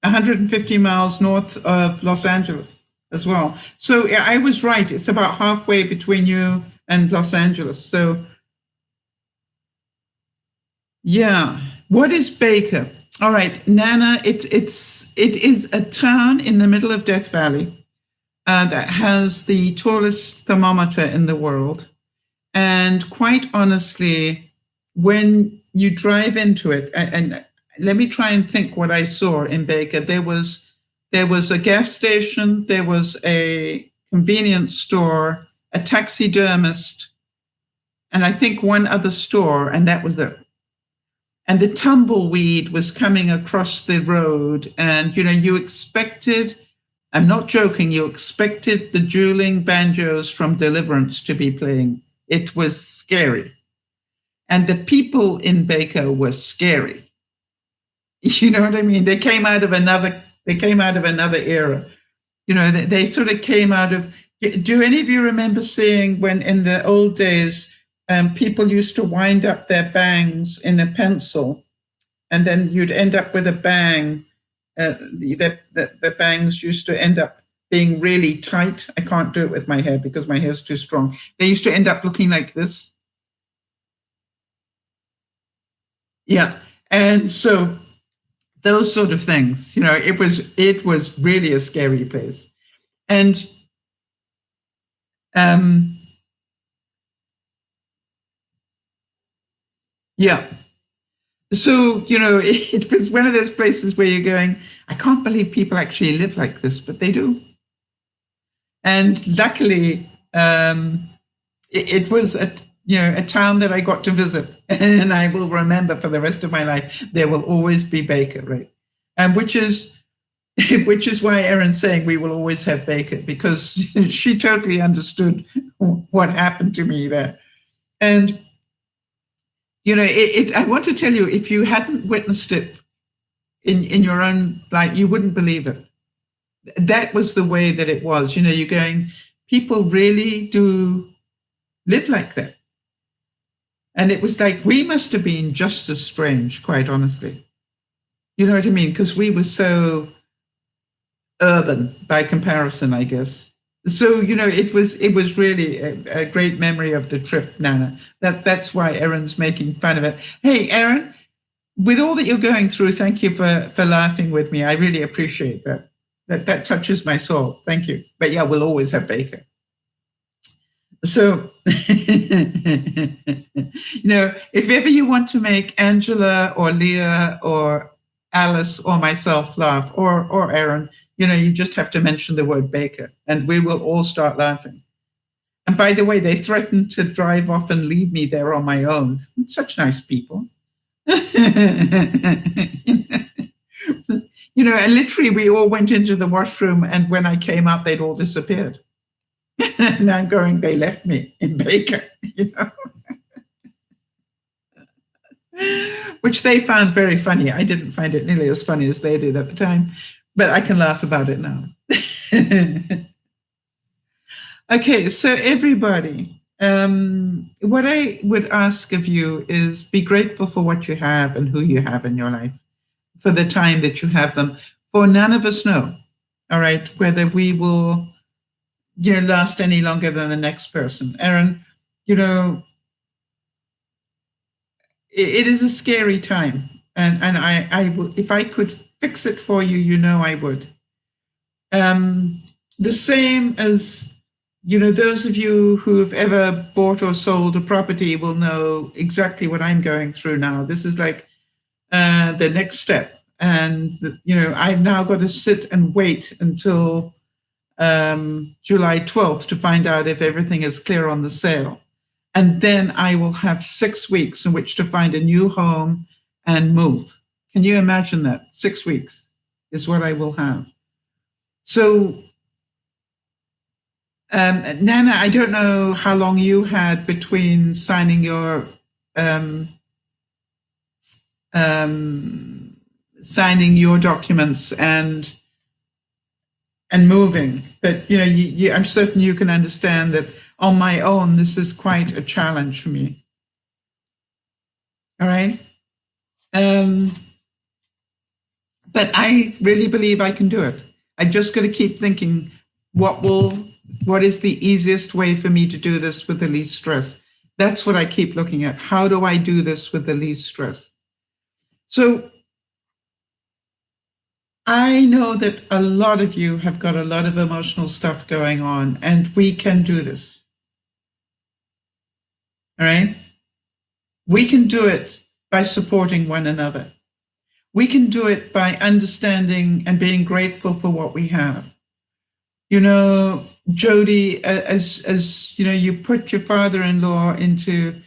150 miles north of Los Angeles as well. So yeah, I was right. It's about halfway between you and Los Angeles. So yeah. What is Baker? All right, Nana, it is a town in the middle of Death Valley that has the tallest thermometer in the world. And quite honestly, when you drive into it, and let me try and think what I saw in Baker. There was a gas station, there was a convenience store, a taxidermist, and I think one other store, and that was it. And the tumbleweed was coming across the road, and you expected, I'm not joking, you expected the dueling banjos from Deliverance to be playing. It was scary. And the people in Baker were scary. You know what I mean? They came out of another era. They sort of came out of, do any of you remember seeing when in the old days, people used to wind up their bangs in a pencil, and then you'd end up with a bang. The bangs used to end up being really tight. I can't do it with my hair because my hair's too strong. They used to end up looking like this. Yeah. And so those sort of things. It was really a scary place. And yeah. So, it was one of those places where you're going, I can't believe people actually live like this, but they do. And luckily, it was a town that I got to visit, and I will remember for the rest of my life. There will always be Baker, right? And which is why Erin's saying we will always have Baker, because she totally understood what happened to me there. And I want to tell you, if you hadn't witnessed it in your own life, you wouldn't believe it. That was the way that it was. You're going, people really do live like that. And it was like, we must have been just as strange, quite honestly. You know what I mean? Because we were so urban by comparison, I guess. So, it was really a great memory of the trip, Nana. That's why Erin's making fun of it. Hey, Erin, with all that you're going through, thank you for laughing with me. I really appreciate that. That touches my soul. Thank you. But yeah, we'll always have Baker. So, if ever you want to make Angela or Leah or Alice or myself laugh, or Erin, you just have to mention the word Baker, and we will all start laughing. And by the way, they threatened to drive off and leave me there on my own. Such nice people. Literally, we all went into the washroom, and when I came out, they'd all disappeared. And I'm going, they left me in Baker, which they found very funny. I didn't find it nearly as funny as they did at the time, but I can laugh about it now. Okay, so everybody, what I would ask of you is be grateful for what you have and who you have in your life, for the time that you have them. For none of us know, all right, whether we will last any longer than the next person. Erin, it is a scary time. And I would, if I could fix it for you, I would. The same as, those of you who have ever bought or sold a property will know exactly what I'm going through now. This is like the next step. And, I've now got to sit and wait until July 12th to find out if everything is clear on the sale. And then I will have 6 weeks in which to find a new home and move. Can you imagine that? 6 weeks is what I will have. So, Nana, I don't know how long you had between signing your documents and moving, but I'm certain you can understand that on my own, this is quite a challenge for me. All right. But I really believe I can do it. I just got to keep thinking, what is the easiest way for me to do this with the least stress? That's what I keep looking at. How do I do this with the least stress? So I know that a lot of you have got a lot of emotional stuff going on, and we can do this. All right? We can do it by supporting one another. We can do it by understanding and being grateful for what we have. Jody, as you put your father-in-law into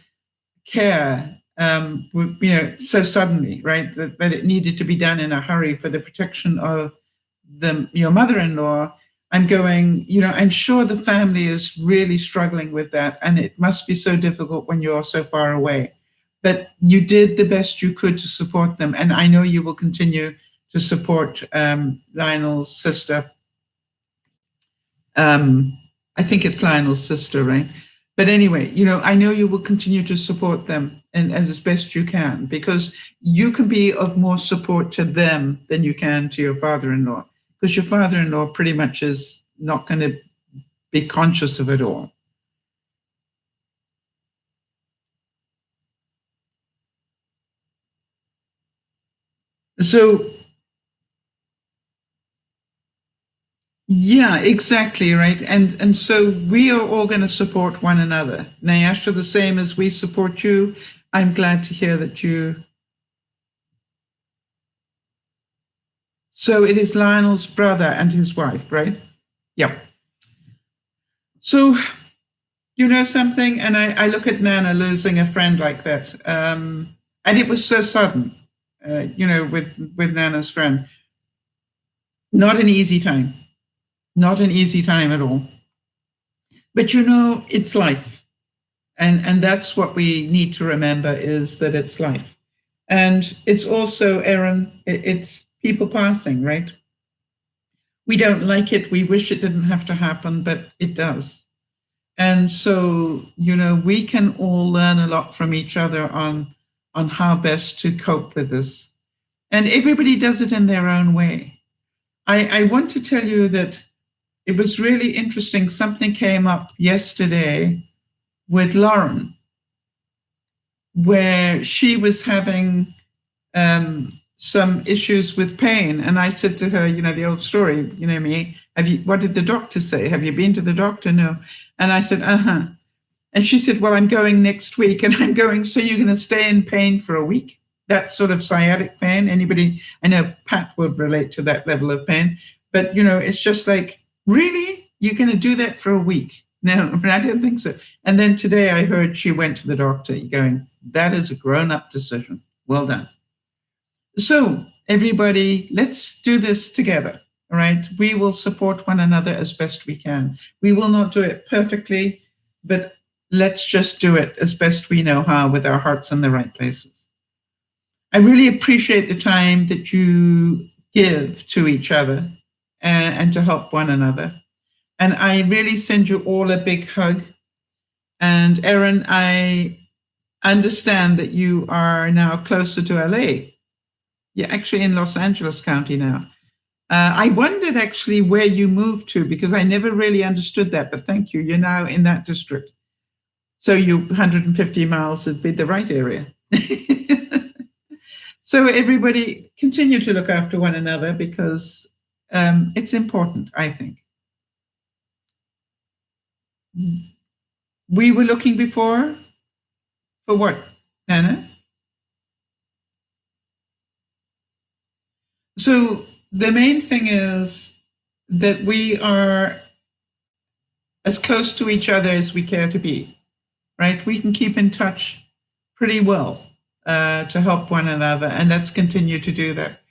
care, so suddenly, right? That it needed to be done in a hurry for the protection of your mother-in-law. I'm going, I'm sure the family is really struggling with that, and it must be so difficult when you're so far away. But you did the best you could to support them, and I know you will continue to support Lionel's sister. I think it's Lionel's sister, right? But anyway, I know you will continue to support them and as best you can, because you can be of more support to them than you can to your father-in-law, because your father-in-law pretty much is not going to be conscious of it all. So Yeah, exactly, right. And so we are all going to support one another. Nyasha, the same as we support you. I'm glad to hear that you. So it is Lionel's brother and his wife, right? Yep. So you know something, and I look at Nana losing a friend like that, and it was so sudden. With Nana's friend, not an easy time, not an easy time at all. But it's life. And that's what we need to remember, is that it's life. And it's also, Erin, it's people passing, right? We don't like it. We wish it didn't have to happen, but it does. And so, we can all learn a lot from each other on how best to cope with this. And everybody does it in their own way. I want to tell you that it was really interesting. Something came up yesterday with Lauren, where she was having some issues with pain. And I said to her, the old story, me, what did the doctor say? Have you been to the doctor? No. And I said, uh-huh. And she said, well, I'm going next week. And I'm going, so you're going to stay in pain for a week? That sort of sciatic pain? Anybody? I know Pat would relate to that level of pain. But, it's just like, really? You're going to do that for a week? No, I don't think so. And then today I heard she went to the doctor going, that is a grown-up decision. Well done. So everybody, let's do this together. All right. We will support one another as best we can. We will not do it perfectly, but let's just do it as best we know how, with our hearts in the right places. I really appreciate the time that you give to each other and to help one another. And I really send you all a big hug. And Erin, I understand that you are now closer to LA. You're actually in Los Angeles County now. I wondered actually where you moved to, because I never really understood that, but thank you. You're now in that district. So you 150 miles would be the right area. So everybody continue to look after one another, because it's important, I think. We were looking before for what, Nana? So the main thing is that we are as close to each other as we care to be, right? We can keep in touch pretty well to help one another, and let's continue to do that.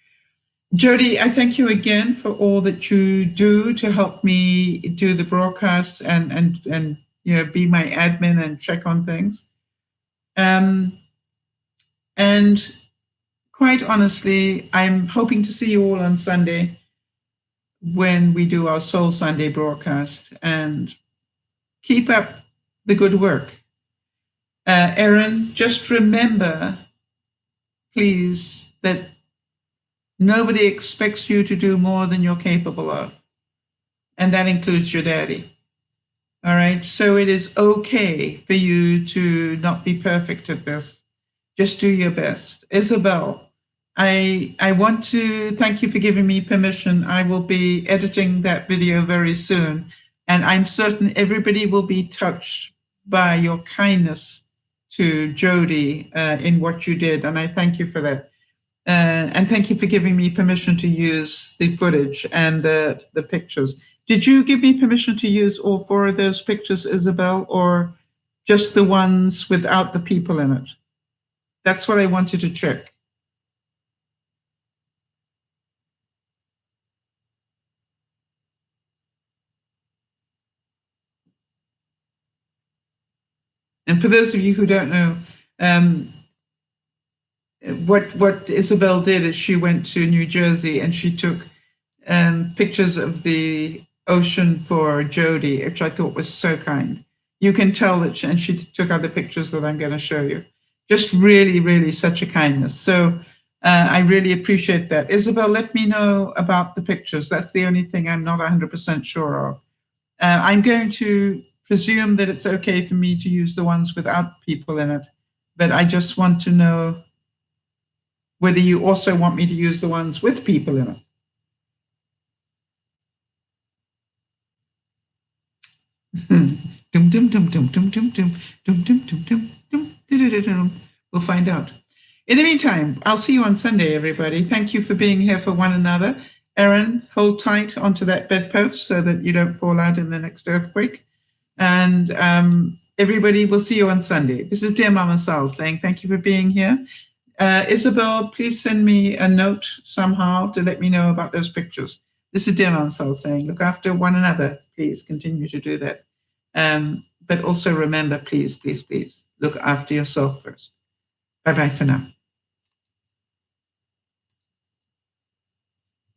Jody, I thank you again for all that you do to help me do the broadcasts and be my admin and check on things. And quite honestly, I'm hoping to see you all on Sunday when we do our Soul Sunday broadcast, and keep up the good work. Erin, just remember, please, that nobody expects you to do more than you're capable of. And that includes your daddy. All right. So it is okay for you to not be perfect at this. Just do your best. Isabel, I want to thank you for giving me permission. I will be editing that video very soon. And I'm certain everybody will be touched by your kindness to Jody in what you did. And I thank you for that. And thank you for giving me permission to use the footage and the pictures. Did you give me permission to use all 4 of those pictures, Isabel, or just the ones without the people in it? That's what I wanted to check. And for those of you who don't know, what Isabel did is she went to New Jersey and she took pictures of the ocean for Jody, which I thought was so kind. You can tell that she took other pictures that I'm going to show you. Just really, really such a kindness. So I really appreciate that. Isabel, let me know about the pictures. That's the only thing I'm not 100% sure of. I'm going to presume that it's okay for me to use the ones without people in it, but I just want to know whether you also want me to use the ones with people in it. Dum dum dum dum dum dum dum dum dum dum dum dum. We'll find out. In the meantime, I'll see you on Sunday, everybody. Thank you for being here for one another. Erin, hold tight onto that bedpost so that you don't fall out in the next earthquake. And everybody, will see you on Sunday. This is Dear Mama Sal saying thank you for being here. Isabel, please send me a note somehow to let me know about those pictures. This is DearMamaSal saying, look after one another. Please continue to do that. But also remember, please, please, please, look after yourself first. Bye-bye for now.